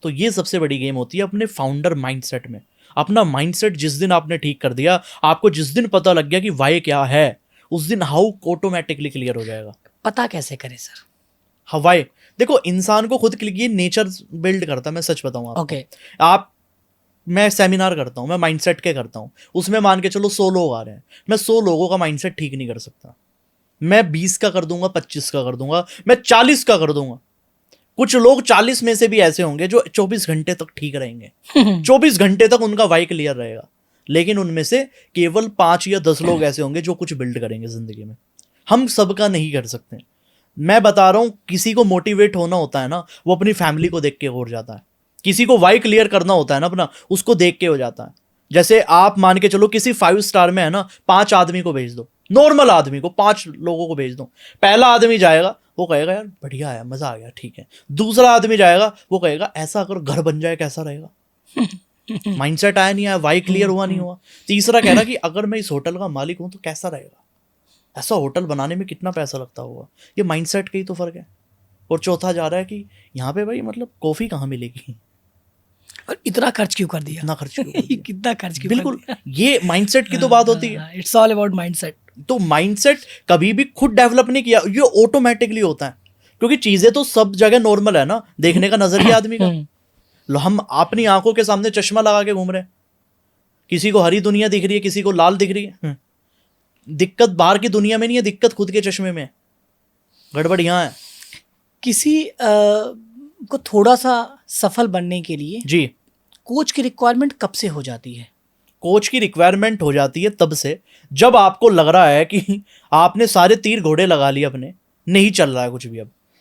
तो ये सबसे बड़ी गेम होती है अपने फाउंडर माइंडसेट में। अपना माइंडसेट जिस दिन आपने ठीक कर दिया, आपको जिस दिन पता लग गया कि वाई क्या है, उस दिन हाउ ऑटोमेटिकली क्लियर हो जाएगा। पता कैसे करें सर? हवाई, देखो इंसान को खुद ये नेचर बिल्ड करता है। मैं सच बताऊं आपको, ओके आप, मैं सेमिनार करता हूं, मैं माइंडसेट के करता हूं, उसमें मान के चलो 100 लोग आ रहे हैं, मैं 100 लोगों का माइंडसेट ठीक नहीं कर सकता। मैं 20 का कर दूंगा, 25 का कर दूंगा, मैं 40 का कर दूंगा। कुछ लोग 40 में से भी ऐसे होंगे जो 24 घंटे तक ठीक रहेंगे, 24 घंटे तक उनका वाई क्लियर रहेगा, लेकिन उनमें से केवल 5 या 10 लोग ऐसे होंगे जो कुछ बिल्ड करेंगे जिंदगी में। हम सबका नहीं कर सकते। मैं बता रहा हूं, किसी को मोटिवेट होना होता है ना, वो अपनी फैमिली को देख के हो जाता है। किसी को वाई क्लियर करना होता है ना अपना, उसको देख के हो जाता है। जैसे आप मान के चलो किसी 5 स्टार में है ना, 5 आदमी को भेज दो, नॉर्मल आदमी को 5 लोगों को भेज दो। पहला आदमी जाएगा, वो कहेगा यार बढ़िया है, मजा आ गया, ठीक है। दूसरा आदमी जाएगा, वो कहेगा ऐसा अगर घर बन जाए कैसा रहेगा। माइंडसेट आया नहीं आया, वाई क्लियर हुआ नहीं हुआ। तीसरा कह रहा कि अगर मैं इस होटल का मालिक हूं तो कैसा रहेगा, ऐसा होटल बनाने में कितना पैसा लगता होगा। ये माइंडसेट का ही तो फर्क है। और चौथा जा रहा है कि यहाँ पे भाई मतलब कॉफी कहाँ मिलेगी, और इतना खर्च क्यों कर दिया, इतना खर्च क्यों कर दिया? कितना खर्च क्यों बिल्कुल, कर ये माइंडसेट की तो बात होती है। दिया? It's all about mindset. तो माइंडसेट कभी भी खुद डेवलप नहीं किया, ये ऑटोमेटिकली होता है, क्योंकि चीजें तो सब जगह नॉर्मल है ना, देखने का नजरिया आदमी का। हम अपनी आंखों के सामने चश्मा लगा के घूम रहे हैं, किसी को हरी दुनिया दिख रही है, किसी को लाल दिख रही है। दिक्कत बाहर की दुनिया में नहीं है, दिक्कत खुद के चश्मे में है। गड़बड़ यहाँ है। किसी को थोड़ा सा सफल बनने के लिए जी कोच की रिक्वायरमेंट कब से हो जाती है? कोच की रिक्वायरमेंट हो जाती है तब से जब आपको लग रहा है कि आपने सारे तीर घोड़े लगा लिए अपने, नहीं चल रहा है कुछ भी।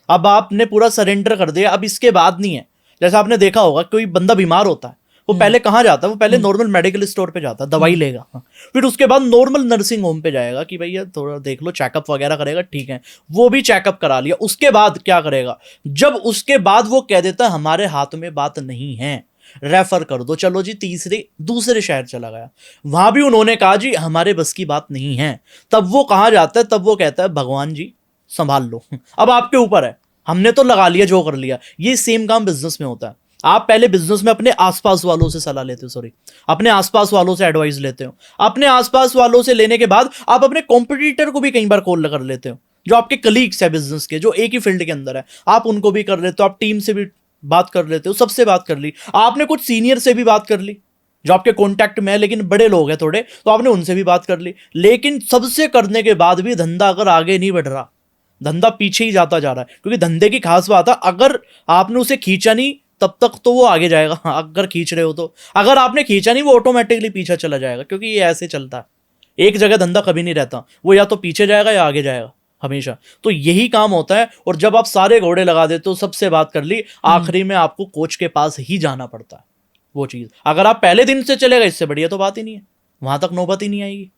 अब आपने पूरा सरेंडर कर दिया, अब इसके बाद नहीं है। जैसे आपने देखा होगा कोई बंदा बीमार होता है, वो पहले कहाँ जाता है? वो पहले नॉर्मल मेडिकल स्टोर पे जाता है, दवाई लेगा, फिर उसके बाद नॉर्मल नर्सिंग होम पे जाएगा कि भैया थोड़ा देख लो, चेकअप वगैरह करेगा, ठीक है, वो भी चेकअप करा लिया। उसके बाद क्या करेगा? जब उसके बाद वो कह देता है हमारे हाथ में बात नहीं है, रेफर कर दो, चलो जी दूसरे शहर चला गया, वहां भी उन्होंने कहा जी हमारे बस की बात नहीं है, तब वो कहाँ जाता है? तब वो कहता है भगवान जी संभाल लो, अब आपके ऊपर है, हमने तो लगा लिया जो कर लिया। ये सेम काम बिजनेस में होता है। आप पहले बिजनेस में अपने आसपास वालों से सलाह लेते हो, अपने आसपास वालों से एडवाइस लेते हो। अपने आसपास वालों से लेने के बाद आप अपने कॉम्पिटिटर को भी कई बार कॉल कर लेते हो, जो आपके कलीग्स है बिजनेस के, जो एक ही फील्ड के अंदर है, आप उनको भी कर लेते हो। आप टीम से भी बात कर लेते हो, सबसे बात कर ली, आपने कुछ सीनियर से भी बात कर ली जो आपके कॉन्टैक्ट में है, लेकिन बड़े लोग हैं थोड़े, तो आपने उनसे भी बात कर ली। लेकिन सबसे करने के बाद भी धंधा अगर आगे नहीं बढ़ रहा, धंधा पीछे ही जाता जा रहा है, क्योंकि धंधे की खास बात है अगर आपने उसे खींचा नहीं तब तक तो वो आगे जाएगा, अगर खींच रहे हो तो। अगर आपने खींचा नहीं, वो ऑटोमेटिकली पीछे चला जाएगा, क्योंकि ये ऐसे चलता है, एक जगह धंधा कभी नहीं रहता, वो या तो पीछे जाएगा या आगे जाएगा हमेशा। तो यही काम होता है। और जब आप सारे घोड़े लगा देते हो, सबसे बात कर ली, आखिरी में आपको कोच के पास ही जाना पड़ता है। वो चीज अगर आप पहले दिन से चलेगा, इससे बढ़िया तो बात ही नहीं है, वहां तक नौबत ही नहीं आएगी।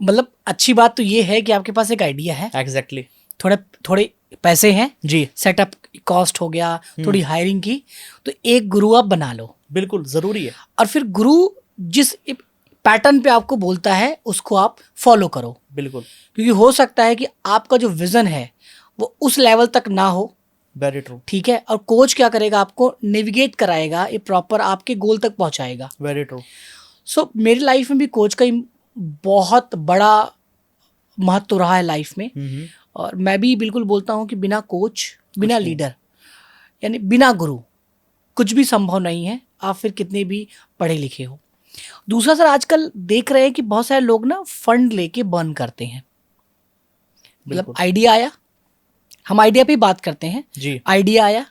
मतलब अच्छी बात तो ये है कि आपके पास एक आइडिया है, एग्जैक्टली थोड़े पैसे हैं जी, सेटअप कॉस्ट हो गया, थोड़ी हायरिंग की, तो एक गुरु आप बना लो। बिल्कुल जरूरी है। और फिर गुरु जिस पैटर्न पे आपको बोलता है उसको आप फॉलो करो, बिल्कुल, क्योंकि हो सकता है कि आपका जो विजन है वो उस लेवल तक ना हो। Very true. ठीक है, और कोच क्या करेगा? आपको नेविगेट कराएगा, ये प्रॉपर आपके गोल तक पहुंचाएगा। Very true. सो मेरी लाइफ में भी कोच का बहुत बड़ा महत्व रहा है लाइफ में। और मैं भी बिल्कुल बोलता हूँ कि बिना कोच, बिना लीडर, यानी बिना गुरु कुछ भी संभव नहीं है, आप फिर कितने भी पढ़े लिखे हो। दूसरा सर, आजकल देख रहे हैं कि बहुत सारे लोग ना फंड लेके बर्न करते हैं। मतलब आइडिया आया, हम आइडिया पे बात करते हैं जी। आइडिया आया,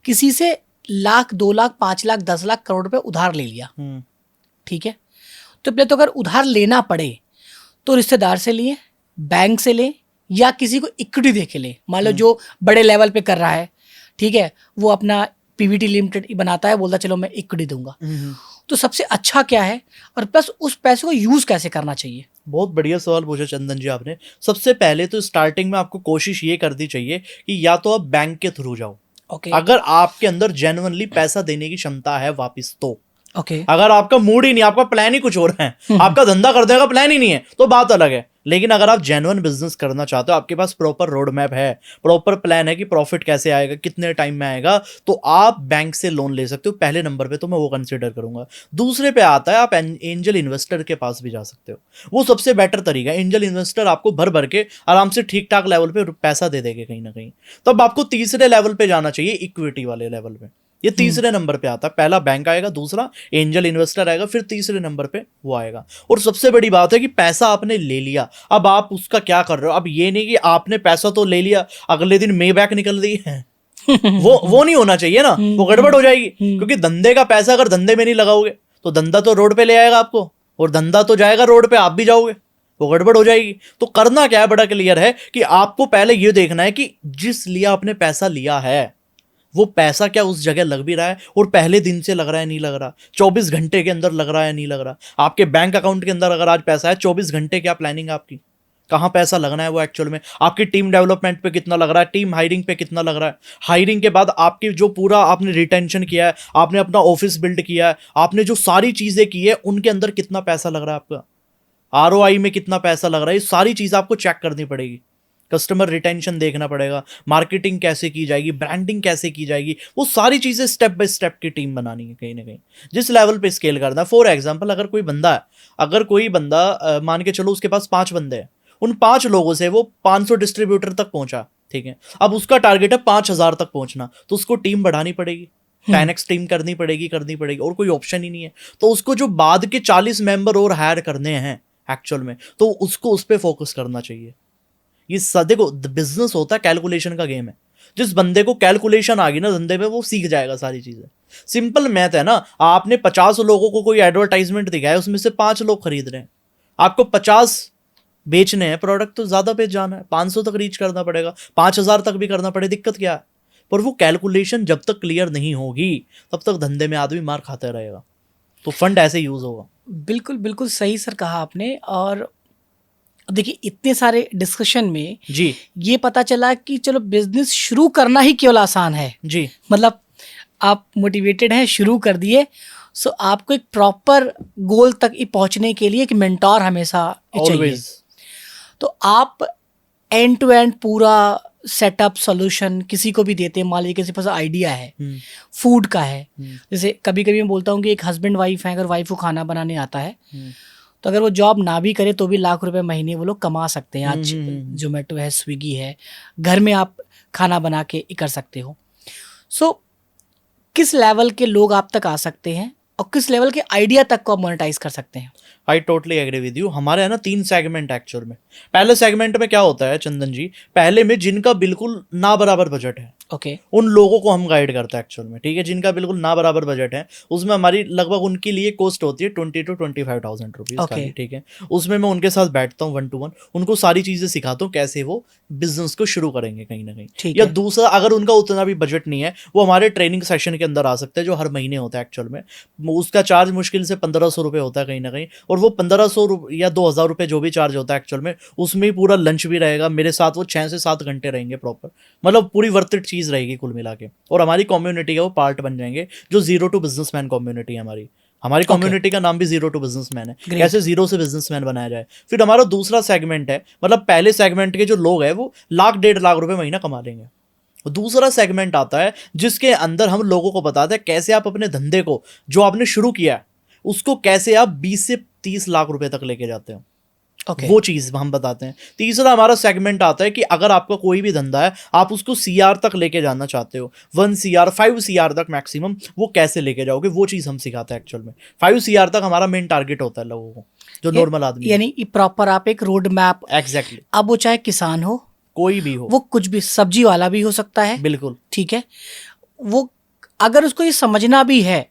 किसी से 1 लाख 2 लाख 5 लाख 10 लाख करोड़ रुपए उधार ले लिया, ठीक है, तो पहले तो अगर उधार लेना पड़े तो रिश्तेदार से लिए, बैंक से ले, या किसी को इक्विटी दे के ले। मान लो जो बड़े लेवल पे कर रहा है, ठीक है, वो अपना पीवीटी लिमिटेड बनाता है, बोलता चलो मैं इक्विटी दूंगा। तो सबसे अच्छा क्या है, और प्लस उस पैसे को यूज कैसे करना चाहिए? बहुत बढ़िया सवाल पूछा चंदन जी आपने। सबसे पहले तो स्टार्टिंग में आपको कोशिश ये करनी चाहिए कि या तो आप बैंक के थ्रू जाओ, अगर आपके अंदर जेन्युइनली पैसा देने की क्षमता है वापस तो। अगर आपका मूड ही नहीं, आपका प्लान ही कुछ और है, आपका धंधा कर देगा प्लान ही नहीं है, तो बात अलग है। लेकिन अगर आप जेन्युइन बिजनेस करना चाहते हो, आपके पास प्रॉपर रोड मैप है, प्रॉपर प्लान है कि प्रॉफिट कैसे आएगा, कितने टाइम में आएगा, तो आप बैंक से लोन ले सकते हो। पहले नंबर पे तो मैं वो कंसिडर करूंगा। दूसरे पे आता है आप एंजल इन्वेस्टर के पास भी जा सकते हो, वो सबसे बेटर तरीका है। एंजल इन्वेस्टर आपको भर भर के आराम से ठीक ठाक लेवल पे पैसा दे देंगे कहीं ना कहीं। तब आपको तीसरे लेवल पे जाना चाहिए, इक्विटी वाले लेवल पे। ये तीसरे नंबर पे आता है। पहला बैंक आएगा, दूसरा एंजल इन्वेस्टर आएगा, फिर तीसरे नंबर पे वो आएगा। और सबसे बड़ी बात है कि पैसा आपने ले लिया, अब आप उसका क्या कर रहे हो। अब ये नहीं कि आपने पैसा तो ले लिया, अगले दिन मे बैक निकल दी है वो नहीं होना चाहिए ना, वो गड़बड़ हो जाएगी। क्योंकि धंधे का पैसा अगर धंधे में नहीं लगाओगे तो धंधा तो रोड पे ले आएगा आपको, और धंधा तो जाएगा रोड पे, आप भी जाओगे, वो गड़बड़ हो जाएगी। तो करना क्या है, बड़ा क्लियर है कि आपको पहले ये देखना है कि जिस लिया आपने पैसा लिया है, वो पैसा क्या उस जगह लग भी रहा है, और पहले दिन से लग रहा है नहीं लग रहा, 24 घंटे के अंदर लग रहा है नहीं लग रहा। आपके बैंक अकाउंट के अंदर अगर आज पैसा है, 24 घंटे क्या प्लानिंग है आपकी, कहाँ पैसा लगना है वो एक्चुअल में। आपकी टीम डेवलपमेंट पे कितना लग रहा है, टीम हायरिंग पे कितना लग रहा है, हायरिंग के बाद आपकी जो पूरा आपने रिटेंशन किया है, आपने अपना ऑफिस बिल्ड किया है, आपने जो सारी चीजें की है, उनके अंदर कितना पैसा लग रहा है आपका, ROI में कितना पैसा लग रहा है, ये सारी चीज आपको चेक करनी पड़ेगी। कस्टमर रिटेंशन देखना पड़ेगा, मार्केटिंग कैसे की जाएगी, ब्रांडिंग कैसे की जाएगी, वो सारी चीजें स्टेप बाय स्टेप की टीम बनानी है कहीं ना कहीं, जिस लेवल पे स्केल करना है। फॉर एग्जांपल, अगर कोई बंदा मान के चलो उसके पास 5 बंदे हैं, उन 5 लोगों से वो 500 डिस्ट्रीब्यूटर तक पहुंचा, ठीक है, अब उसका टारगेट है 5000 तक पहुंचना, तो उसको टीम बढ़ानी पड़ेगी, 10x टीम करनी पड़ेगी, और कोई ऑप्शन ही नहीं है। तो उसको जो बाद के 40 मेंबर और हायर करने हैं एक्चुअल में, तो उसको उस पर फोकस करना चाहिए। ये देखो, बिजनेस होता है कैलकुलेशन का गेम है। जिस बंदे को कैलकुलेशन आ गई ना धंधे में, वो सीख जाएगा सारी चीजें। सिंपल मैथ है ना, आपने 50 लोगों को कोई एडवर्टाइजमेंट दिखाया, उसमें से 5 लोग खरीद रहे हैं, आपको 50 बेचने हैं प्रोडक्ट, तो ज्यादा बेच जाना है, 500 तक रीच करना पड़ेगा, 5000 तक भी करना पड़े, दिक्कत क्या है? पर वो कैलकुलेशन जब तक क्लियर नहीं होगी तब तक धंधे में आदमी मार खाता रहेगा। तो फंड ऐसे यूज होगा। बिल्कुल बिल्कुल सही सर कहा आपने। और देखिए इतने सारे डिस्कशन में जी ये पता चला कि चलो बिजनेस शुरू करना ही केवल आसान है। जी मतलब आप मोटिवेटेड हैं, शुरू कर दिए, सो आपको एक प्रॉपर गोल तक पहुंचने के लिए एक मेंटोर हमेशा चाहिए। ऑलवेज। तो आप एंड टू एंड पूरा सेटअप सॉल्यूशन किसी को भी देते हैं। मान लीजिए किसी के पास आइडिया है, फूड का है, जैसे कभी कभी मैं बोलता हूँ कि एक हस्बैंड वाइफ है, अगर वाइफ को खाना बनाने आता है तो अगर वो जॉब ना भी करे तो भी लाख रुपए महीने वो लोग कमा सकते हैं। आज जोमेटो है, स्विगी है, घर में आप खाना बना के कर सकते हो। सो किस लेवल के लोग आप तक आ सकते हैं और किस लेवल के आइडिया तक को आप मोनेटाइज कर सकते हैं? I totally agree with you. हमारे है ना 3 सेगमेंट एक्चुअल में। पहले सेगमेंट में क्या होता है चंदन जी, पहले में जिनका बिल्कुल ना बराबर बजट है, ओके, उन लोगों को हम गाइड करते हैं एक्चुअल में, ठीक है। जिनका बिल्कुल ना बराबर बजट है, उसमें हमारी लगभग उनके लिए कॉस्ट होती है 20 to 25,000 रुपीज Okay. ठीक है। उसमें मैं उनके साथ बैठता हूँ 1 to 1, उनको सारी चीजें सिखाता हूँ कैसे वो बिजनेस को शुरू करेंगे कहीं ना कहीं। ठीक या है। दूसरा, अगर उनका उतना भी बजट नहीं है, वो हमारे ट्रेनिंग सेशन के अंदर आ सकते हैं, जो हर महीने होता है एक्चुअल में। उसका चार्ज मुश्किल से 1500 रुपये होता है कहीं ना कहीं, और वो 1500 या 2000 रुपये जो भी चार्ज होता है एक्चुअल में, उसमें ही पूरा लंच भी रहेगा मेरे साथ, वो 6 से 7 घंटे रहेंगे प्रॉपर, मतलब पूरी वर्थ इट चीज रहेगी कुल मिला के। और हमारी कम्युनिटी का वो पार्ट बन जाएंगे, जो 0 to बिजनेसमैन कम्युनिटी है हमारी कम्युनिटी का नाम भी 0 to बिजनेसमैन है। Great. कैसे 0 से बिजनेसमैन बनाया जाए। फिर हमारा दूसरा सेगमेंट है, मतलब पहले सेगमेंट के जो लोग हैं वो 1,00,000 1.5 लाख रुपए महीना कमा लेंगे। दूसरा सेगमेंट आता है जिसके अंदर हम लोगों को बताते हैं कैसे आप अपने धंधे को जो आपने शुरू किया है उसको कैसे आप 20 से 30 लाख रुपए तक लेके जाते हो। Okay. वो चीज हम बताते हैं। तीसरा हमारा सेगमेंट आता है कि अगर आपका कोई भी धंधा है, आप उसको CR तक लेके जाना चाहते हो, 1 CR 5 CR तक मैक्सिमम, वो कैसे लेके जाओगे, वो चीज हम सिखाते हैं एक्चुअल में। 5 CR तक हमारा मेन टारगेट होता है लोगों को, जो नॉर्मल आदमी। यानी प्रॉपर आप एक रोड मैप। एग्जैक्टली। अब वो चाहे किसान हो, कोई भी हो, वो कुछ भी सब्जी वाला भी हो सकता है, बिल्कुल ठीक है। वो अगर उसको ये समझना भी है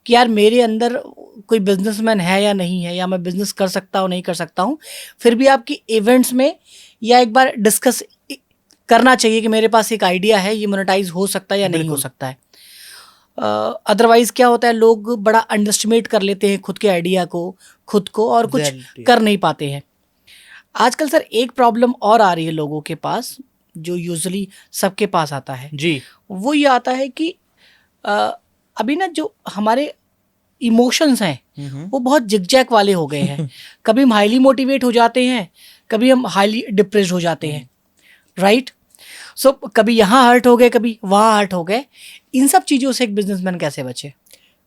कि यार मेरे अंदर कोई बिजनेसमैन है या नहीं है, या मैं बिजनेस कर सकता हूँ नहीं कर सकता हूँ, फिर भी आपकी इवेंट्स में या एक बार डिस्कस करना चाहिए कि मेरे पास एक आइडिया है, ये मोनेटाइज हो सकता है या नहीं हो सकता है। अदरवाइज क्या होता है, लोग बड़ा अंडरस्टिमेट कर लेते हैं खुद के आइडिया को, खुद को, और कुछ Exactly. कर नहीं पाते हैं। आजकल सर एक प्रॉब्लम और आ रही है लोगों के पास, जो यूजुअली सबके पास आता है जी। वो ये आता है कि अभी ना जो हमारे इमोशंस हैं वो बहुत जिगजैग वाले हो गए हैं। कभी हम हाईली मोटिवेट हो जाते हैं, कभी हम हाईली डिप्रेस्ड हो जाते हैं, राइट। सो कभी यहाँ हर्ट हो गए, कभी वहाँ हर्ट हो गए। इन सब चीज़ों से एक बिजनेसमैन कैसे बचे?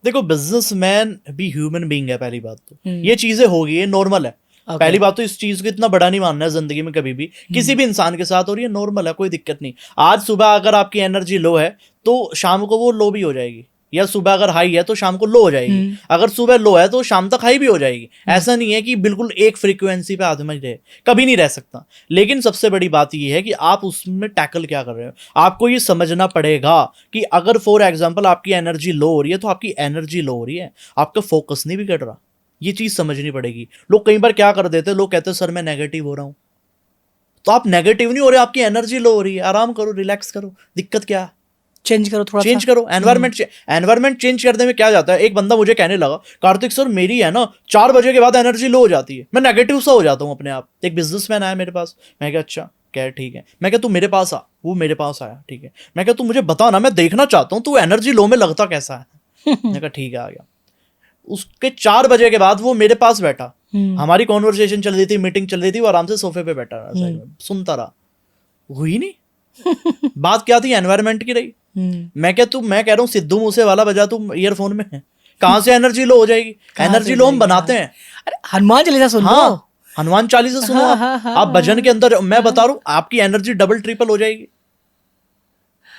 देखो, बिजनेसमैन भी ह्यूमन बीइंग है, पहली बात तो ये चीजें होगी, ये नॉर्मल है। Okay. पहली बात तो इस चीज को इतना बड़ा नहीं मानना है जिंदगी में कभी भी, किसी भी इंसान के साथ, और ये नॉर्मल है, कोई दिक्कत नहीं। आज सुबह अगर आपकी एनर्जी लो है तो शाम को वो लो भी हो जाएगी, या सुबह अगर हाई है तो शाम को लो हो जाएगी, अगर सुबह लो है तो शाम तक हाई भी हो जाएगी। ऐसा नहीं है कि बिल्कुल एक फ्रीक्वेंसी पे आदमी रहे, कभी नहीं रह सकता। लेकिन सबसे बड़ी बात ये है कि आप उसमें टैकल क्या कर रहे हो। आपको ये समझना पड़ेगा कि अगर फॉर एग्जाम्पल आपकी एनर्जी लो हो रही है तो आपकी एनर्जी लो हो रही है, आपका फोकस नहीं बिगड़ रहा, ये चीज समझनी पड़ेगी। लोग कई बार क्या कर देते हैं, लोग कहते हैं सर मैं नेगेटिव हो रहा हूं, तो आप नेगेटिव नहीं हो रहे, आपकी एनर्जी लो हो रही है, आराम करो, रिलैक्स करो, दिक्कत क्या है, चेंज करो, थोड़ा चेंज करो एनवायरमेंट चेंज करने में क्या जाता है। एक बंदा मुझे कहने लगा, कार्तिक सर मेरी है ना 4 बजे के बाद एनर्जी लो हो जाती है, मैं नेगेटिव सा हो जाता हूं अपने आप। एक बिजनेसमैन आया मेरे पास, मैं कहा अच्छा क्या, ठीक है। मैं कहा तू मेरे पास आ, वो मेरे पास आया, ठीक है। मैं कहा तू मुझे बता ना, मैं देखना चाहता हूँ तू एनर्जी लो में लगता कैसा है। मैं कहा ठीक है, आ गया। उसके 4 बजे के बाद वो मेरे पास बैठा, हमारी कॉन्वर्सेशन चल रही थी, मीटिंग चल रही थी, वो आराम से सोफे पे बैठा रहा, साइड में सुनता रहा, हुई नहीं। बात क्या थी, एनवायरनमेंट की रही। मैं कह रहा हूँ सिद्धू मूसे वाला बजा तू ईयरफोन में है, कहाँ से एनर्जी लो हो जाएगी। एनर्जी लो हम बनाते हैं। अरे हनुमान चालीसा सुन लो, हनुमान चालीसा सुनो। आप भजन के अंदर, मैं बता रहा हूँ आपकी एनर्जी डबल ट्रिपल हो जाएगी।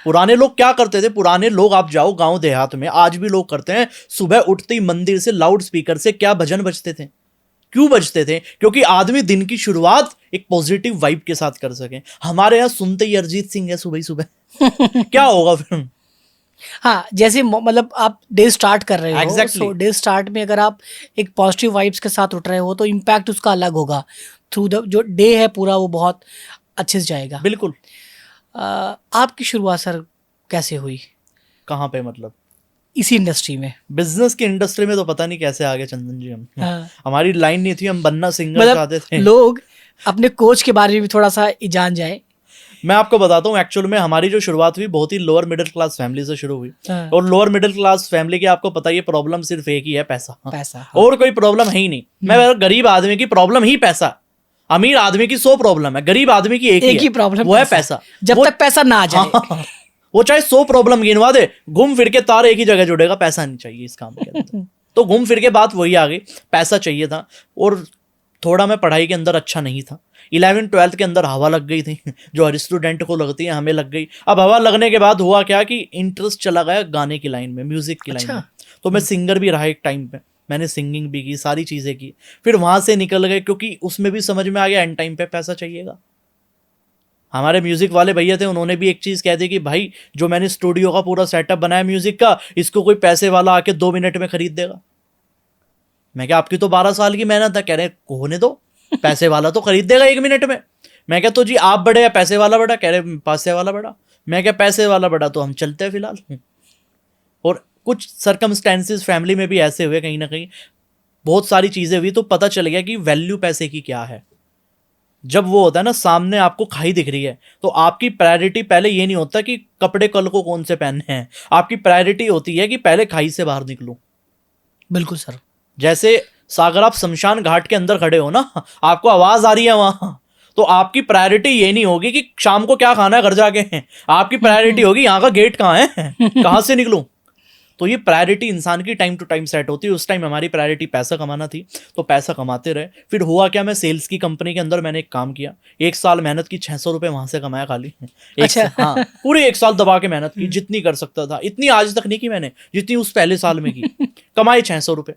पुराने लोग क्या करते थे, पुराने लोग आप जाओ गांव देहात में, आज भी लोग करते हैं, सुबह उठते ही मंदिर से लाउड स्पीकर से क्या भजन बजते थे। क्यों बजते थे? क्योंकि आदमी दिन की शुरुआत एक पॉजिटिव वाइब के साथ कर सके। हमारे यहाँ सुनते ही अरिजीत सिंह है सुबह सुबह, क्या होगा फिर? हाँ, जैसे मतलब आप डे स्टार्ट कर रहे हो, Exactly. so डे स्टार्ट में अगर आप एक पॉजिटिव वाइब्स के साथ उठ रहे हो तो इम्पैक्ट उसका अलग होगा। थ्रू द जो डे है पूरा वो बहुत अच्छे से जाएगा। बिल्कुल। आपकी शुरुआत सर कैसे हुई कहाँ पे मतलब? इसी इंडस्ट्री में? बिजनेस की इंडस्ट्री में तो पता नहीं कैसे आ गए चंदन जी हम। हाँ। हमारी लाइन नहीं थी, हम बनना सिंगर मतलब चाहते थे। लोग अपने कोच के बारे में भी थोड़ा सा जान जाए। मैं आपको बताता हूँ, एक्चुअल में हमारी जो शुरुआत हुई बहुत ही लोअर मिडिल क्लास फैमिली से शुरू हुई। हाँ। और लोअर मिडिल क्लास फैमिली की आपको पता ही है, प्रॉब्लम सिर्फ एक ही है, पैसा। पैसा, हाँ। और कोई प्रॉब्लम है ही नहीं। मैं गरीब आदमी की प्रॉब्लम ही पैसा, अमीर आदमी की 100 प्रॉब्लम है, गरीब आदमी की एक ही प्रॉब्लम, वो है पैसा। जब तक पैसा ना आ जाए। हाँ, वो चाहे 100 प्रॉब्लम गिनवा दे, घूम फिर के तार एक ही जगह जुड़ेगा, पैसा नहीं चाहिए इस काम के अंदर। तो घूम फिर के बात वही आ गई, पैसा चाहिए था। और थोड़ा मैं पढ़ाई के अंदर अच्छा नहीं था। 11th-12th के अंदर हवा लग गई थी, जो हर स्टूडेंट को लगती है, हमें लग गई। अब हवा लगने के बाद हुआ क्या कि इंटरेस्ट चला गया गाने की लाइन में, म्यूजिक की लाइन में। तो मैं सिंगर भी रहा एक टाइम पे, मैंने सिंगिंग भी की, सारी चीजें की। फिर वहां से निकल गए क्योंकि उसमें भी समझ में आ गया एंड टाइम पे पैसा चाहिएगा। हमारे म्यूजिक वाले भैया थे, उन्होंने भी एक चीज कह दी कि भाई जो मैंने स्टूडियो का पूरा सेटअप बनाया म्यूजिक का, इसको कोई पैसे वाला आके 2 मिनट में खरीद देगा। मैं क्या, आपकी तो 12 साल की मेहनत है। कह रहे होने दो, पैसे वाला तो खरीद देगा 1 मिनट में। मैं क्या, तो जी आप बड़े या पैसे वाला बड़ा? कह रहे पैसे वाला बड़ा। मैं क्या, पैसे वाला बड़ा तो हम चलते हैं फिलहाल। और कुछ सर्कमस्टेंसेस फैमिली में भी ऐसे हुए, कहीं ना कहीं बहुत सारी चीजें हुई, तो पता चल गया कि वैल्यू पैसे की क्या है। जब वो होता है ना, सामने आपको खाई दिख रही है, तो आपकी प्रायोरिटी पहले ये नहीं होता कि कपड़े कल को कौन से पहनने हैं। आपकी प्रायोरिटी होती है कि पहले खाई से बाहर निकलूं। बिल्कुल सर। जैसे सागर आप शमशान घाट के अंदर खड़े हो ना, आपको आवाज आ रही है वहां, तो आपकी प्रायोरिटी ये नहीं होगी कि शाम को क्या खाना है घर जाके। आपकी प्रायोरिटी होगी यहाँ का गेट कहाँ है, कहाँ से निकलूं। तो ये प्रायोरिटी इंसान की टाइम टू टाइम सेट होती है। उस टाइम हमारी प्रायोरिटी पैसा कमाना थी, तो पैसा कमाते रहे। फिर हुआ क्या, मैं सेल्स की कंपनी के अंदर मैंने एक काम किया, 1 साल मेहनत की, 600 रुपए वहां से कमाया खाली। अच्छा। हाँ, पूरे 1 साल दबा के मेहनत की, जितनी कर सकता था। इतनी आज तक नहीं की मैंने जितनी उस पहले साल में की। कमाए 600 रुपए।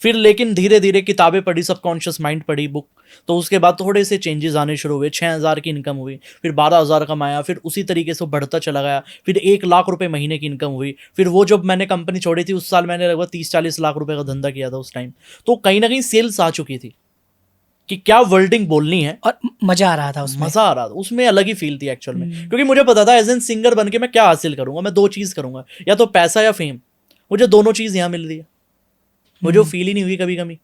फिर लेकिन धीरे धीरे किताबें पढ़ी, सबकॉन्शियस माइंड पढ़ी बुक, तो उसके बाद थोड़े से चेंजेस आने शुरू हुए। 6,000 की इनकम हुई, फिर 12,000 कमाया, फिर उसी तरीके से बढ़ता चला गया। फिर 1 लाख रुपए महीने की इनकम हुई। फिर वो जब मैंने कंपनी छोड़ी थी, उस साल मैंने लगभग 30-40 लाख रुपए का धंधा किया था उस टाइम। तो कहीं ना कहीं सेल्स आ चुकी थी कि क्या वर्डिंग बोलनी है, और मजा आ रहा था उसमें। मजा आ रहा था उसमें, अलग ही फील थी एक्चुअल में। क्योंकि मुझे पता था एज एन सिंगर बन के मैं क्या हासिल करूंगा, मैं 2 चीज करूंगा, या तो पैसा या फेम। मुझे दोनों चीज यहाँ मिल रही है, मुझे वो फील ही नहीं हुई कभी कभी।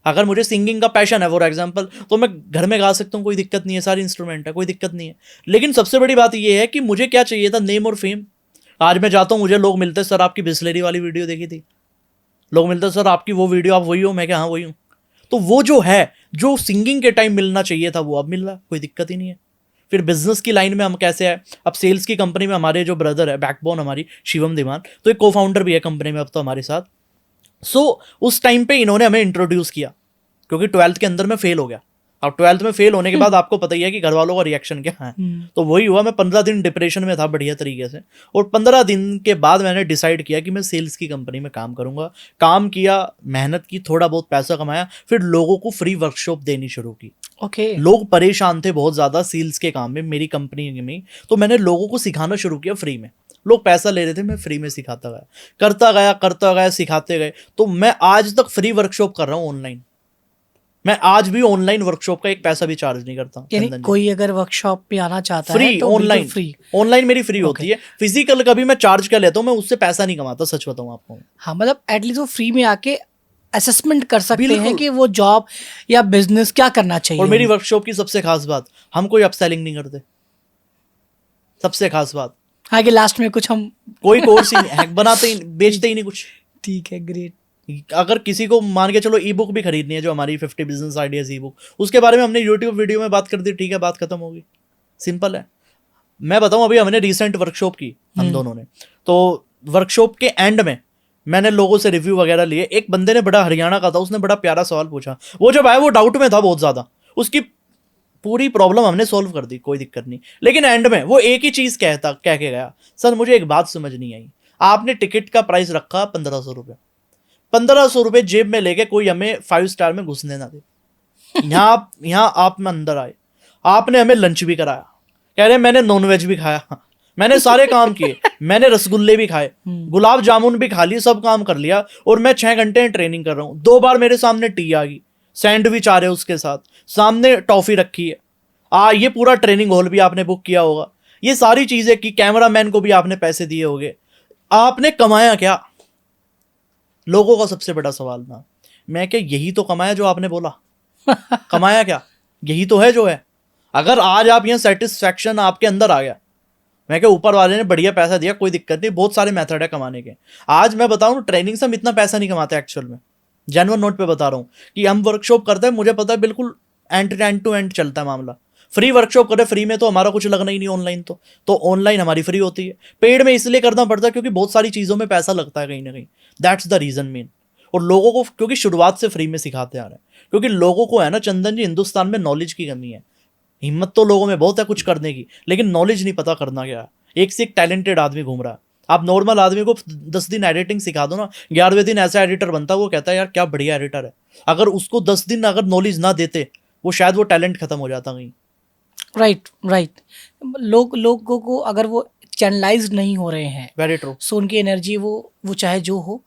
अगर मुझे सिंगिंग का पैशन है फॉर एग्जांपल, तो मैं घर में गा सकता हूँ, कोई दिक्कत नहीं है, सारी इंस्ट्रूमेंट है, कोई दिक्कत नहीं है। लेकिन सबसे बड़ी बात यह है कि मुझे क्या चाहिए था, नेम और फेम। आज मैं जाता हूँ, मुझे लोग मिलते हैं, सर आपकी बिस्लेरी वाली वीडियो देखी थी। लोग मिलते हैं, सर आपकी वो वीडियो, आप वही हो? मैं क्या, हाँ वही हूँ। तो वो जो है, जो सिंगिंग के टाइम मिलना चाहिए था, वो अब मिल रहा, कोई दिक्कत ही नहीं है। फिर बिजनेस की लाइन में हम कैसे है, अब सेल्स की कंपनी में हमारे जो ब्रदर है, बैकबोन हमारी, शिवम धीमान, तो एक को फाउंडर भी है कंपनी में अब तो हमारे साथ। उस टाइम पे इन्होंने हमें इंट्रोड्यूस किया, क्योंकि 12th के अंदर मैं फेल हो गया। अब 12th में फेल होने के बाद आपको पता ही है कि घर वालों का रिएक्शन क्या है। तो वही हुआ, मैं 15 दिन डिप्रेशन में था बढ़िया तरीके से। और 15 दिन के बाद मैंने डिसाइड किया कि मैं सेल्स की कंपनी में काम करूंगा। काम किया, मेहनत की, थोड़ा बहुत पैसा कमाया, फिर लोगों को फ्री वर्कशॉप देनी शुरू की। ओके। लोग परेशान थे बहुत ज्यादा सेल्स के काम में, मेरी कंपनी में। तो मैंने लोगों को सिखाना शुरू किया फ्री में। लोग पैसा ले रहे थे, मैं फ्री में सिखाता गया, करता गया, सिखाते गए। तो मैं आज तक फ्री वर्कशॉप कर रहा हूँ ऑनलाइन। मैं आज भी ऑनलाइन वर्कशॉप का एक पैसा भी चार्ज नहीं करता। यानी कोई अगर वर्कशॉप पे आना चाहता है फ्री, तो ऑनलाइन फ्री, ऑनलाइन मेरी फ्री होती है। फिजिकल का भी मैं चार्ज कर लेता हूँ, मैं उससे पैसा नहीं कमाता, सच बताऊँ आपको। हाँ, मतलब एटलीस्ट वो फ्री में आके असेसमेंट कर सकते हैं कि वो जॉब या बिजनेस क्या करना चाहिए। और मेरी वर्कशॉप की सबसे खास बात, हम कोई अपसेलिंग नहीं करते। सबसे खास बात, हाँ, कि लास्ट में कुछ हम कोई कोर्स ही नहीं बनाते ही, बेचते ही नहीं कुछ। ठीक है, ग्रेट। अगर किसी को मान के चलो ई बुक भी खरीदनी है, जो हमारी 50 बिजनेस आइडियाज ई बुक, उसके बारे में हमने यूट्यूब वीडियो में बात कर दी, ठीक है, बात खत्म होगी, सिंपल है। मैं बताऊं, अभी हमने रिसेंट वर्कशॉप की हम दोनों ने, तो वर्कशॉप के एंड में मैंने लोगों से रिव्यू वगैरह लिए। एक बंदे ने, बड़ा हरियाणा का था, उसने बड़ा प्यारा सवाल पूछा। वो जब आया वो डाउट में था बहुत ज्यादा, उसकी पूरी प्रॉब्लम हमने सॉल्व कर दी, कोई दिक्कत नहीं। लेकिन एंड में वो एक ही चीज कह के गया, सर मुझे एक बात समझ नहीं आई, आपने टिकट का प्राइस रखा 1500 रुपये, 1500 रुपये जेब में लेके कोई हमें 5 स्टार में घुसने ना दे। यहाँ आप में अंदर आए, आपने हमें लंच भी कराया, कह रहे मैंने नॉनवेज भी खाया, मैंने सारे काम किए, मैंने रसगुल्ले भी खाए, गुलाब जामुन भी खा लिए, सब काम कर लिया, और मैं 6 घंटे ट्रेनिंग कर रहा हूँ। 2 बार मेरे सामने टी आ गई, सैंडविच आ रहे उसके साथ, सामने टॉफी रखी है, ये पूरा ट्रेनिंग हॉल भी आपने बुक किया होगा, ये सारी चीजें की, कैमरामैन को भी आपने पैसे दिए होंगे, आपने कमाया क्या? लोगों का सबसे बड़ा सवाल था। मैं क्या यही तो कमाया जो आपने बोला? कमाया क्या? यही तो है जो है। अगर आज आप यहाँ सेटिस्फैक्शन आपके अंदर आ गया, मैं क्या ऊपर वाले ने बढ़िया पैसा दिया, कोई दिक्कत नहीं, बहुत सारे मेथड है कमाने के। आज मैं बताऊं ट्रेनिंग से हम इतना पैसा नहीं कमाते एक्चुअल में, जेन्युइन नोट पे बता रहा हूँ कि हम वर्कशॉप करते हैं, मुझे पता है बिल्कुल एंड टू एंड चलता है मामला। फ्री वर्कशॉप करें, फ्री में तो हमारा कुछ लगना ही नहीं, ऑनलाइन तो ऑनलाइन हमारी फ्री होती है। पेड में इसलिए करना पड़ता है क्योंकि बहुत सारी चीज़ों में पैसा लगता है कहीं ना कहीं, दैट्स द रीज़न मेन। और लोगों को क्योंकि शुरुआत से फ्री में सिखाते आ रहे हैं, क्योंकि लोगों को है ना चंदन जी, हिंदुस्तान में नॉलेज की कमी है। हिम्मत तो लोगों में बहुत है कुछ करने की, लेकिन नॉलेज नहीं पता करना क्या है। एक से एक टैलेंटेड आदमी घूम रहा है। आप नॉर्मल आदमी को 10 दिन एडिटिंग सिखा दो ना, 11वें दिन ऐसा एडिटर बनता है, वो कहता है यार क्या बढ़िया एडिटर है। अगर उसको 10 दिन अगर नॉलेज ना देते, वो शायद वो टैलेंट खत्म हो जाता कहीं। राइट। लोगों को अगर वो चैनलाइज नहीं हो रहे हैं, वेरी ट्रू, सो उनकी एनर्जी वो चाहे जो हो,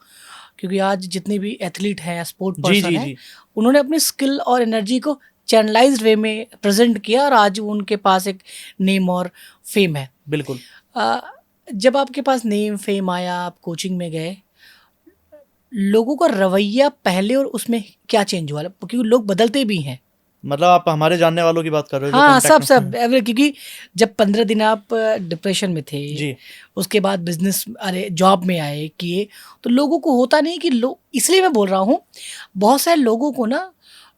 क्योंकि आज जितने भी एथलीट हैं, स्पोर्ट पर्सन हैं, उन्होंने अपनी स्किल और एनर्जी को चैनलाइज्ड वे में प्रेजेंट किया, और आज उनके पास एक नेम और फेम है। बिल्कुल। जब आपके पास नेम फेम आया, आप कोचिंग में गए, लोगों का रवैया पहले और उसमें क्या चेंज हुआ? क्योंकि लोग बदलते भी हैं। मतलब आप हमारे जानने वालों की बात कर रहे हो? हाँ, सब क्योंकि जब 15 दिन आप डिप्रेशन में थे जी, उसके बाद बिजनेस जॉब में आए किए, तो लोगों को होता नहीं कि लोग, इसलिए मैं बोल रहा हूँ, बहुत सारे लोगों को ना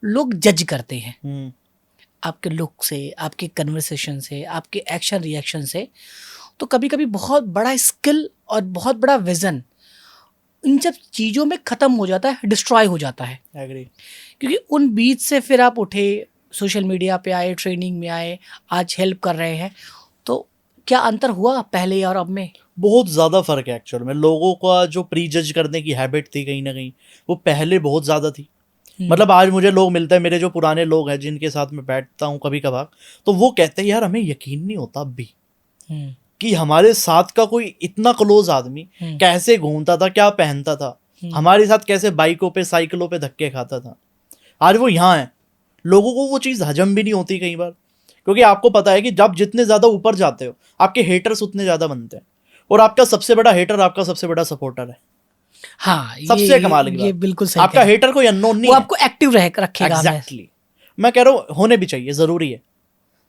लोग जज करते हैं आपके लुक से, आपके कन्वर्सेशन से, आपके एक्शन रिएक्शन से। तो कभी कभी बहुत बड़ा स्किल और बहुत बड़ा विजन इन सब चीज़ों में ख़त्म हो जाता है, डिस्ट्रॉय हो जाता है। एग्री। क्योंकि उन बीच से फिर आप उठे, सोशल मीडिया पे आए, ट्रेनिंग में आए, आज हेल्प कर रहे हैं, तो क्या अंतर हुआ पहले और अब में? बहुत ज़्यादा फ़र्क है एक्चुअल में। लोगों का जो प्री जज करने की हैबिट थी कहीं ना कहीं, वो पहले बहुत ज़्यादा थी। मतलब आज मुझे लोग मिलते हैं, मेरे जो पुराने लोग हैं जिनके साथ मैं बैठता हूँ कभी कभार, तो वो कहते हैं यार हमें यकीन नहीं होता अब भी कि हमारे साथ का कोई इतना क्लोज आदमी कैसे घूमता था, क्या पहनता था, हमारे साथ कैसे बाइकों पे साइकिलों पे धक्के खाता था। आज वो यहाँ है। लोगों को वो चीज़ हजम भी नहीं होती कई बार, क्योंकि आपको पता है कि जब जितने ज़्यादा ऊपर जाते हो आपके हेटर्स उतने ज़्यादा बनते हैं, और आपका सबसे बड़ा हेटर आपका सबसे बड़ा सपोर्टर है। हाँ, सबसे कमाल की ये बात, बिल्कुल सही। आपका हेटर कोई अननोन नहीं वो है, आपको एक्टिव रखेगा। एग्जैक्टली। मैं कह रहा हूँ होने भी चाहिए, ज़रूरी है।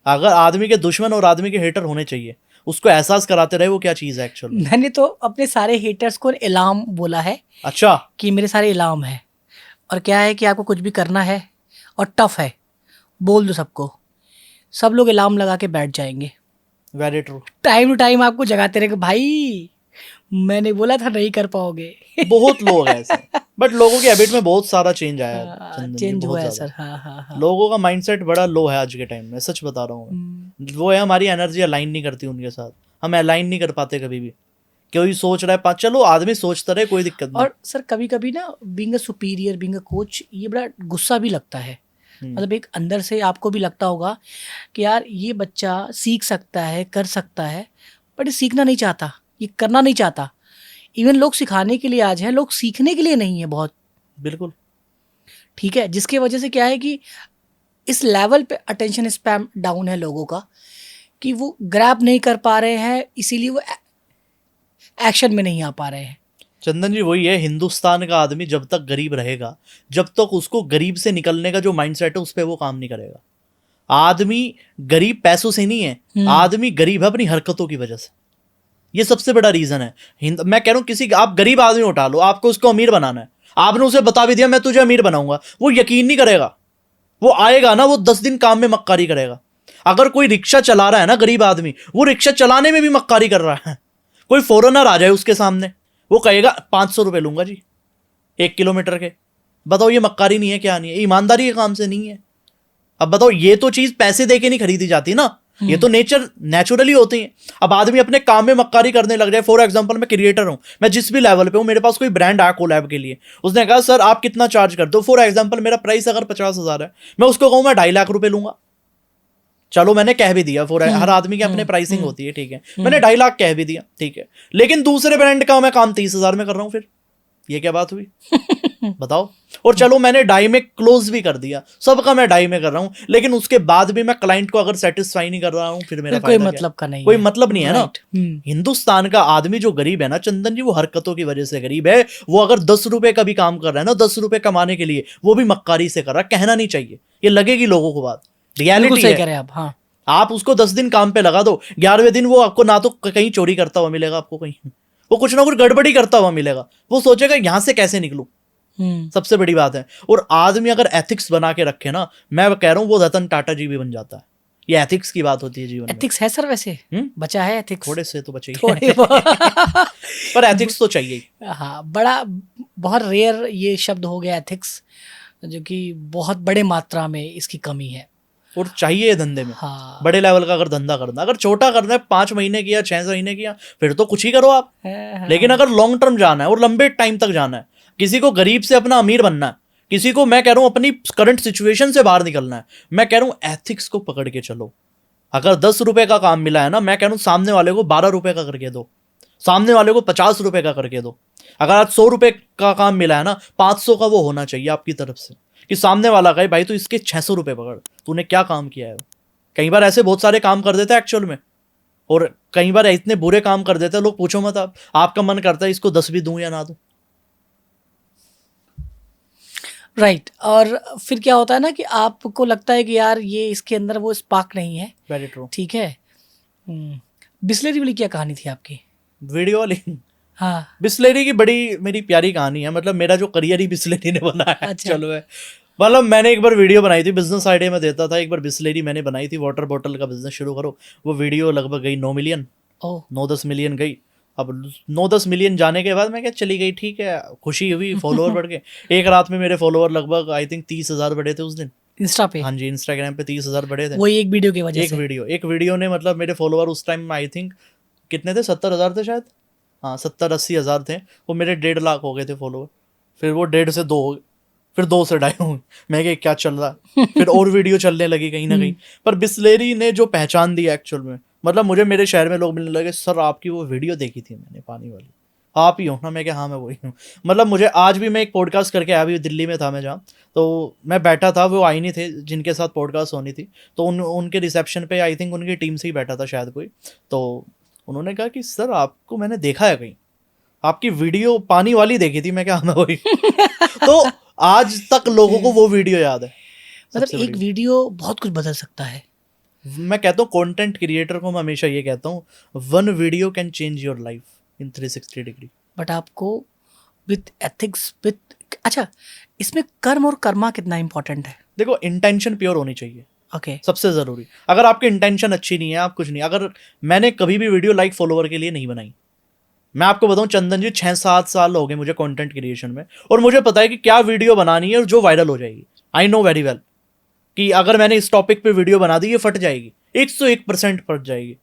अगर आदमी के दुश्मन और आदमी के हेटर होने चाहिए, उसको एहसास कराते रहे वो क्या चीज़ है एक्चुअल में। मैंने तो अपने सारे हेटर्स को इलाम बोला है। अच्छा, कि मेरे सारे इलाम है, और क्या है कि आपको कुछ भी करना है और टफ है, बोल दो सबको, सब लोग इलाम लगा के बैठ जाएंगे। Very true. Time to time आपको जगाते रहेंगे, भाई मैंने बोला था नहीं कर पाओगे। बहुत लोग हैं ऐसे, बट लोगों की हैबिट में बहुत सारा चेंज आया है चंदन जी, चेंज बहुत हुआ है ज़्यादा। सर। हाँ। लोगों का माइंडसेट बड़ा लो है आज के टाइम में, सच बता रहा हूँ मैं। वो है हमारी एनर्जी अलाइन नहीं करती उनके साथ, हम अलाइन नहीं कर पाते कभी भी। कोई सोच रहा है, चलो आदमी सोचता रहे, कोई दिक्कत नहीं। और सर कभी कभी ना being a superior, being a coach, ये बड़ा गुस्सा भी लगता है। मतलब एक अंदर से आपको भी लगता होगा कि यार ये बच्चा सीख सकता है, कर सकता है, बट ये सीखना नहीं चाहता, ये करना नहीं चाहता। इवन लोग सिखाने के लिए आज हैं, लोग सीखने के लिए नहीं है बहुत। बिल्कुल ठीक है, जिसके वजह से क्या है कि इस level pay attention span down है लोगों का, कि वो ग्रैब नहीं कर पा रहे हैं, इसीलिए वो एक्शन में नहीं आ पा रहे हैं। चंदन जी, वही है, हिंदुस्तान का आदमी जब तक गरीब रहेगा, जब तक उसको गरीब से निकलने का जो माइंडसेट है उस पर वो काम नहीं करेगा। आदमी गरीब पैसों से नहीं है, आदमी गरीब है अपनी हरकतों की वजह से। ये सबसे बड़ा रीजन है। मैं कह रहा हूँ किसी आप गरीब आदमी उठा लो, आपको उसको अमीर बनाना है, आपने उसे बता भी दिया मैं तुझे अमीर बनाऊंगा, वो यकीन नहीं करेगा। वो आएगा ना, वो 10 दिन काम में मक्कारी करेगा। अगर कोई रिक्शा चला रहा है ना गरीब आदमी, वो रिक्शा चलाने में भी मक्कारी कर रहा है। कोई फॉरेनर आ जाए उसके सामने, वो कहेगा 500 रुपये लूंगा जी 1 किलोमीटर के। बताओ ये मक्कारी नहीं है, क्या नहीं है, ईमानदारी के काम से नहीं है। अब बताओ, ये तो चीज पैसे दे के नहीं खरीदी जाती ना, ये तो नेचुरली होती है। अब आदमी अपने काम में मक्कारी करने लग जाए। फॉर एग्जांपल, मैं क्रिएटर हूं, मैं जिस भी लेवल पे हूं, मेरे पास कोई ब्रांड आया कोलैब के लिए, उसने कहा सर आप कितना चार्ज करते हो। फॉर एग्जांपल मेरा प्राइस अगर 50,000 है, मैं उसको कहूं मैं 2.5 लाख रुपए लूंगा, चलो मैंने कह भी दिया, फॉर हर आदमी की अपने प्राइसिंग होती है, ठीक है, मैंने 2.5 लाख कह भी दिया, ठीक है, लेकिन दूसरे ब्रांड का मैं काम 30,000 में कर रहा हूँ, फिर ये क्या बात हुई? बताओ। और चलो मैंने 2.5 में क्लोज भी कर दिया, सबका मैं 2.5 में कर रहा हूँ, लेकिन उसके बाद भी मैं क्लाइंट को अगर सेटिस्फाई नहीं कर रहा हूँ, फिर मेरा कोई मतलब का नहीं, कोई मतलब नहीं है ना। Right. हिंदुस्तान का आदमी जो गरीब है ना चंदन जी, वो हरकतों की वजह से गरीब है। वो अगर 10 रुपए का भी काम कर रहा है ना, 10 रुपए कमाने के लिए, वो भी मक्कारी से कर रहा है, कहना नहीं चाहिए, ये लगेगी लोगों को बात, रियलिटी सही है। कह रहे हैं आप। हाँ, आप उसको 10 दिन काम पे लगा दो, 11वें दिन वो आपको ना तो कहीं चोरी करता हुआ मिलेगा आपको, कहीं वो कुछ ना कुछ गड़बड़ी करता हुआ मिलेगा, वो सोचेगा यहां से कैसे निकलूं। सबसे बड़ी बात है। और आदमी अगर एथिक्स बना के रखे ना, मैं कह रहा हूं वो रतन टाटा जी भी बन जाता है। ये एथिक्स की बात होती है जीवन में। एथिक्स है सर वैसे, बचा है एथिक्स? थोड़े से तो बचे ही थोड़े पर एथिक्स तो चाहिए ही। हाँ, बड़ा बहुत रेयर ये शब्द हो गया एथिक्स, जो कि बहुत बड़े मात्रा में इसकी कमी है और चाहिए धंधे में। हाँ, बड़े लेवल का अगर धंधा करना, अगर छोटा करना है 5 महीने किया, 6 महीने किया, फिर तो कुछ ही करो आप। लेकिन अगर लॉन्ग टर्म जाना है और लंबे टाइम तक जाना है, किसी को गरीब से अपना अमीर बनना है, किसी को मैं कह रहा हूं अपनी करंट सिचुएशन से बाहर निकलना है, मैं कह रहा हूं एथिक्स को पकड़ के चलो। अगर 10 रुपए का काम मिला है ना, मैं कह रहा हूं सामने वाले को 12 रुपए का करके दो, सामने वाले को 50 रुपए का करके दो। अगर आज 100 रुपए का काम मिला है ना, 500 का वो होना चाहिए आपकी तरफ से, कि सामने वाला कहे भाई तू इसके 600 रुपए पकड़, तूने क्या काम किया है। कई बार ऐसे बहुत सारे काम कर देते हैं एक्चुअल में, और कई बार इतने बुरे काम कर देते हैं लोग, पूछो मत आप, आपका मन करता है इसको 10 भी दूं या ना दूं। राइट। और फिर क्या होता है ना कि आपको लगता है कि यार ये इसके अंदर वो स्पार्क नहीं है। Very true. ठीक है। बिस्लेरी वाली क्या कहानी थी आपकी? वीडियो वाली? हाँ, बिस्लेरी की बड़ी मेरी प्यारी कहानी है, मतलब मेरा जो करियर ही बिस्लेरी ने बनाया है। अच्छा। चलो है, मतलब मैंने एक बार वीडियो बनाई थी, बिजनेस आइडिया में देता था, एक बार बिस्लेरी मैंने बनाई थी, वाटर बॉटल का बिजनेस शुरू करो। वो वीडियो लगभग गई 9 मिलियन, 9-10 मिलियन गई। अब 9-10 मिलियन जाने के बाद मैं क्या चली गई, ठीक है, खुशी हुई, फॉलोअर बढ़ गए। एक रात में मेरे फॉलोअर लगभग आई थिंक 30,000 बढ़े थे उस दिन इंस्टा पे। हाँ जी, इंस्टाग्राम पे 30,000 बढ़े थे। वही एक वीडियो की वजह से। एक वीडियो ने, मतलब मेरे फॉलोअर उस टाइम आई थिंक कितने थे, 70,000 थे शायद, हाँ 70-80 हज़ार थे। वो मेरे 1.5 लाख हो गए थे फॉलोअर। फिर वो 1.5 से 2 हो गए, फिर 2 से 2.5 हुए। मैं क्या क्या चल रहा है। फिर और वीडियो चलने लगी कहीं ना कहीं। पर बिस्लेरी ने जो पहचान दी एक्चुअल में, मतलब मुझे मेरे शहर में लोग मिलने लगे, सर आपकी वो वीडियो देखी थी मैंने पानी वाली, आप ही हो ना? मैं क्या हाँ मैं वही हूँ। मतलब मुझे आज भी, मैं एक पॉडकास्ट करके आया, भी दिल्ली में था मैं जहाँ, तो मैं बैठा था, वो आई नहीं थे जिनके साथ पॉडकास्ट होनी थी, तो उनके रिसेप्शन पे आई थिंक उनकी टीम से ही बैठा था शायद कोई, तो उन्होंने कहा कि सर आपको मैंने देखा है कहीं, आपकी वीडियो पानी वाली देखी थी। मैं क्या हाँ मैं वही। तो आज तक लोगों को वो वीडियो याद है। मतलब एक वीडियो बहुत कुछ बदल सकता है। मैं कहता हूँ कंटेंट क्रिएटर को मैं हमेशा ये कहता हूँ, 1 video can change your life in 360 degree. But आपको विथ एथिक्स, विथ, अच्छा इसमें कर्म और कर्मा कितना इंपॉर्टेंट है? देखो, इंटेंशन प्योर होनी चाहिए। ओके। सबसे जरूरी। अगर आपकी इंटेंशन अच्छी नहीं है, आप कुछ नहीं। अगर मैंने कभी भी वीडियो लाइक फॉलोवर के लिए नहीं बनाई, मैं आपको बताऊं चंदन जी, 6-7 साल हो गए मुझे कंटेंट क्रिएशन में, और मुझे पता है कि क्या वीडियो बनानी है और जो वायरल हो जाएगी। आई नो वेरी वेल कि अगर मैंने इस टॉपिक पे वीडियो बना दी, ये फट जाएगी, 101% फट जाएगी।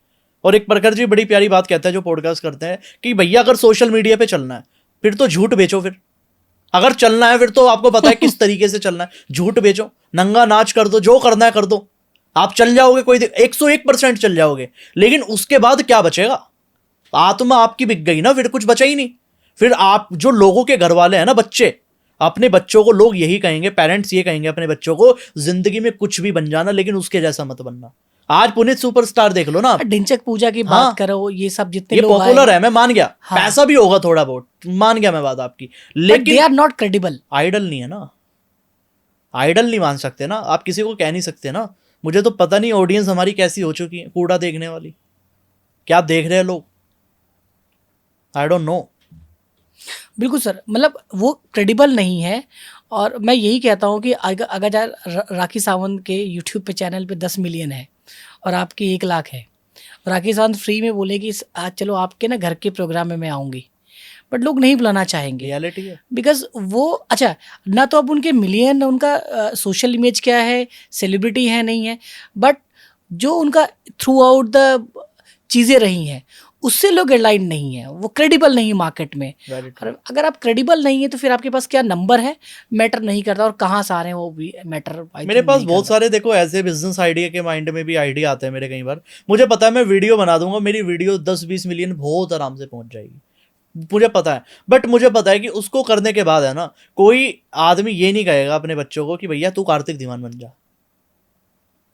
और एक प्रखर जी बड़ी प्यारी बात कहता है जो पॉडकास्ट करते हैं, कि भैया अगर सोशल मीडिया पे चलना है फिर तो झूठ बेचो। फिर अगर चलना है फिर तो आपको पता है किस तरीके से चलना है, झूठ बेचो, नंगा नाच कर दो, जो करना है कर दो, आप चल जाओगे, कोई 101% चल जाओगे। लेकिन उसके बाद क्या बचेगा? आत्मा आपकी बिक गई ना, फिर कुछ बचा ही नहीं। फिर आप जो लोगों के घर वाले हैं ना, बच्चे, अपने बच्चों को लोग यही कहेंगे, पेरेंट्स ये कहेंगे अपने बच्चों को, जिंदगी में कुछ भी बन जाना लेकिन उसके जैसा मत बनना। आज पुनीत सुपरस्टार देख लो ना, ढिंचक पूजा की बात करो, ये सब जितने ये लोग पॉपुलर है, मैं मान गया, पैसा भी होगा थोड़ा बहुत, मान गया मैं बात आपकी, लेकिन they are not credible. Idol नहीं है ना, आइडल नहीं मान सकते ना आप, किसी को कह नहीं सकते ना। मुझे तो पता नहीं ऑडियंस हमारी कैसी हो चुकी है, कूड़ा देखने वाली, क्या देख रहे हैं लोग, आई डोंट नो। बिल्कुल सर, मतलब वो क्रेडिबल नहीं है। और मैं यही कहता हूँ कि अगर राखी सावंत के यूट्यूब पे चैनल पे 10 मिलियन है और आपकी 1 लाख है, राखी सावंत फ्री में बोले कि आज चलो आपके ना घर के प्रोग्राम में मैं आऊँगी, बट लोग नहीं बुलाना चाहेंगे। रियलिटी है, बिकॉज वो, अच्छा ना तो अब उनके मिलियन, उनका सोशल इमेज क्या है, सेलिब्रिटी है नहीं है, बट जो उनका थ्रू आउट द चीज़ें रही हैं उससे लोग अलाइन नहीं है, वो क्रेडिबल नहीं मार्केट में। और अगर आप क्रेडिबल नहीं है तो फिर आपके पास क्या नंबर है मैटर नहीं करता, और कहाँ से आ रहे हैं वो भी मैटर। मेरे पास बहुत सारे देखो ऐसे बिजनेस आइडिया के माइंड में भी आइडिया आते हैं मेरे कई बार। मुझे पता है मैं वीडियो बना दूंगा, मेरी वीडियो 10-20 मिलियन बहुत आराम से पहुंच जाएगी, मुझे पता है। बट मुझे पता है कि उसको करने के बाद है ना, कोई आदमी ये नहीं कहेगा अपने बच्चों को कि भैया तू कार्तिक दीवान बन जा।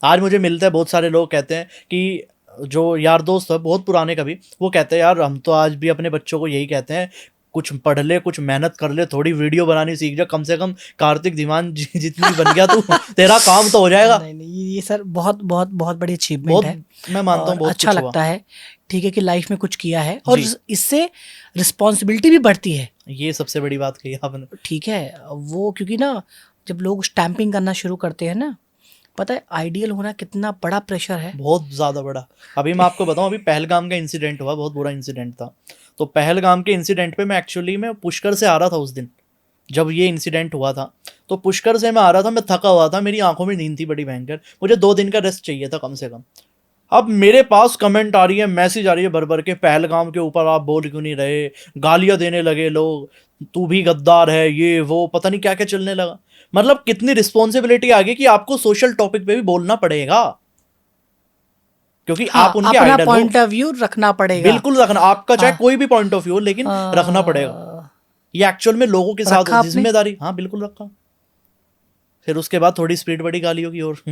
आज मुझे मिलता है बहुत सारे लोग कहते हैं कि जो यार दोस्त है बहुत पुराने कभी, वो कहते हैं यार हम तो आज भी अपने बच्चों को यही कहते हैं, कुछ पढ़ ले, कुछ मेहनत कर ले, थोड़ी वीडियो बनानी सीख जा, कम से कम कार्तिक दीवान जितनी बन गया तू तेरा काम तो हो जाएगा। नहीं, ये सर बहुत बहुत बहुत बड़ी अचीवमेंट है, मैं मानता हूँ बहुत अच्छा लगता है। ठीक है कि लाइफ में कुछ किया है और इससे रिस्पॉन्सिबिलिटी भी बढ़ती है। ये सबसे बड़ी बात कही आपने। ठीक है वो, क्योंकि ना जब लोग स्टैंपिंग करना शुरू करते हैं ना, पता है आइडियल होना कितना बड़ा प्रेशर है, बहुत ज़्यादा बड़ा। अभी मैं आपको बताऊं, अभी पहलगाम का इंसिडेंट हुआ, बहुत बुरा इंसिडेंट था। तो पहलगाम के इंसिडेंट पे मैं एक्चुअली मैं पुष्कर से आ रहा था उस दिन जब ये इंसिडेंट हुआ था। तो पुष्कर से मैं आ रहा था, मैं थका हुआ था, मेरी आंखों में नींद थी बड़ी भयंकर, मुझे 2 दिन का रेस्ट चाहिए था कम से कम। अब मेरे पास कमेंट आ रही है, मैसेज आ रही है भर भर के, पहलगाम के ऊपर आप बोल क्यों नहीं रहे, गालियां देने लगे लोग, तू भी गद्दार है, ये वो पता नहीं क्या क्या चलने लगा। मतलब कितनी रिस्पॉन्सिबिलिटी आ गई कि आपको सोशल टॉपिक पे भी बोलना पड़ेगा, क्योंकि आप उनके अपना आइडल हो। पॉइंट ऑफ व्यू रखना पड़ेगा, बिल्कुल रखना, आपका चाहे कोई भी पॉइंट ऑफ व्यू हो, लेकिन रखना पड़ेगा। ये एक्चुअल में लोगों के साथ जिम्मेदारी। हाँ बिल्कुल रखा। फिर उसके बाद थोड़ी स्पीड बढ़ी गालियों की ओर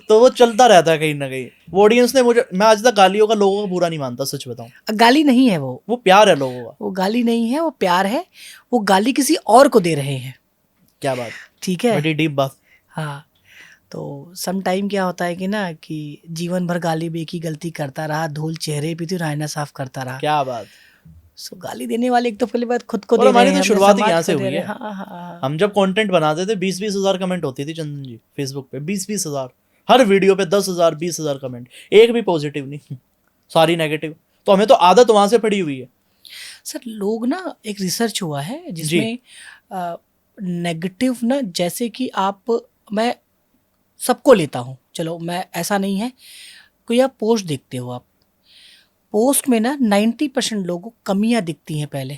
तो वो चलता रहता है कहीं ना कहीं। वो ऑडियंस ने मुझे, मैं आज तक गालियों का लोगों का बुरा नहीं मानता, सच बताऊं। गाली नहीं है वो प्यार है लोगों का। वो गाली नहीं है, वो प्यार है। वो गाली किसी और को दे रहे हैं। क्या बात, ठीक है, बड़ी डीप बात। हाँ, तो सम टाइम क्या होता है कि ना कि जीवन भर गाली भी की गलती करता रहा, धूल चेहरे पे तो आईना साफ करता रहा। क्या बात। सो गाली देने वाले एक तो पहली बात खुद को दे रहे हमारी हैं, तो शुरुआत ही यहाँ से हुई है। हाँ। हम जब कंटेंट बनाते थे 20-20 हज़ार कमेंट होती थी चंदन जी फेसबुक पे, 20-20 हज़ार हर वीडियो पे, 10,000 20,000 कमेंट, एक भी पॉजिटिव नहीं, सारी नेगेटिव। तो हमें तो आदत वहां से पड़ी हुई है। सर लोग ना, एक रिसर्च हुआ है जिसमें नेगेटिव ना, जैसे कि मैं सबको लेता हूँ, चलो मैं ऐसा नहीं है, कोई आप पोस्ट देखते हो, आप पोस्ट में ना 90% लोगों को कमियां दिखती हैं पहले,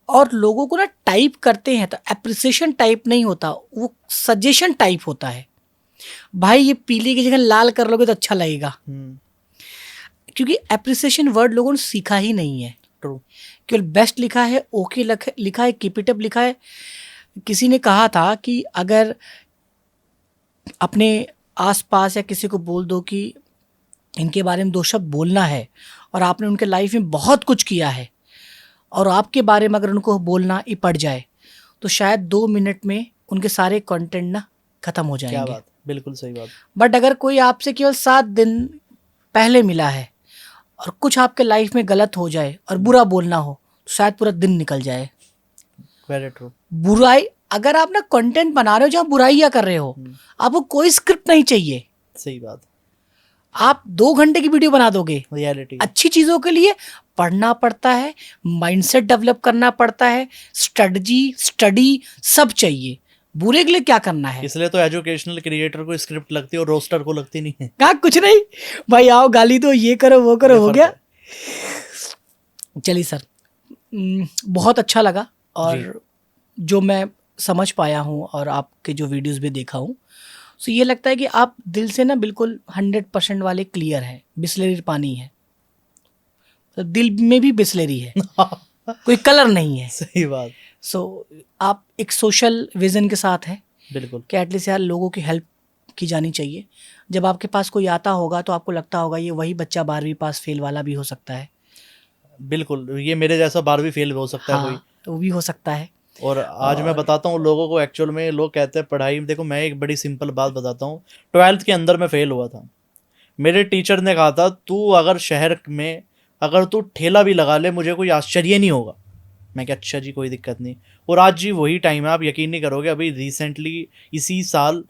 और लोगों को ना टाइप करते हैं तो एप्रिसिएशन टाइप नहीं होता, वो सजेशन टाइप होता है। भाई ये पीले की जगह लाल कर लोगे तो अच्छा लगेगा, क्योंकि एप्रिसिएशन वर्ड लोगों ने सीखा ही नहीं है। ट्रू। केवल बेस्ट लिखा है, ओके लिखा है, कीप इट अप लिखा है। किसी ने कहा था कि अगर अपने आसपास या किसी को बोल दो कि इनके बारे में 2 शब्द बोलना है, और आपने उनके लाइफ में बहुत कुछ किया है, और आपके बारे में अगर उनको बोलना ही पड़ जाए तो शायद 2 मिनट में उनके सारे कंटेंट ना खत्म हो जाएंगे। क्या बात, बिल्कुल सही बात। बट अगर कोई आपसे केवल 7 दिन पहले मिला है और कुछ आपके लाइफ में गलत हो जाए और बुरा बोलना हो, तो शायद पूरा दिन निकल जाए। Very true. बुराई, अगर आप ना कंटेंट बना रहे हो जहाँ बुराइयां कर रहे हो, आपको कोई स्क्रिप्ट नहीं चाहिए। सही बात। आप 2 घंटे की वीडियो बना दोगे। रियलिटी। अच्छी चीजों के लिए पढ़ना पड़ता है, माइंडसेट डेवलप करना पड़ता है, स्टडी सब चाहिए। बुरे के लिए क्या करना है? इसलिए तो एजुकेशनल क्रिएटर को स्क्रिप्ट लगती है और रोस्टर को लगती नहीं है। कहा कुछ नहीं भाई, आओ गाली दो, ये करो वो करो, हो गया। चलिए सर, बहुत अच्छा लगा, और जो मैं समझ पाया हूँ और आपके जो वीडियोस भी देखा हूँ, सो ये लगता है कि आप दिल से ना बिल्कुल 100% वाले क्लियर है, बिस्लेरी पानी है, तो दिल में भी बिस्लेरी है, कोई कलर नहीं है। सही बात। सो आप एक सोशल विजन के साथ हैं, बिल्कुल, कि एटलीस्ट यार लोगों की हेल्प की जानी चाहिए। जब आपके पास कोई आता होगा तो आपको लगता होगा ये वही बच्चा 12वीं पास फेल वाला भी हो सकता है। बिल्कुल, ये मेरे जैसा 12वीं फेल हो सकता है कोई, वो भी हो सकता है। और आज मैं बताता हूँ लोगों को, एक्चुअल में लोग कहते हैं पढ़ाई में, देखो मैं एक बड़ी सिंपल बात बताता हूँ। 12th के अंदर मैं फेल हुआ था। मेरे टीचर ने कहा था तू अगर शहर में अगर तू ठेला भी लगा ले मुझे कोई आश्चर्य नहीं होगा। मैं क्या, अच्छा जी कोई दिक्कत नहीं। और आज जी वही टाइम है, आप यकीन नहीं करोगे, अभी रिसेंटली इसी साल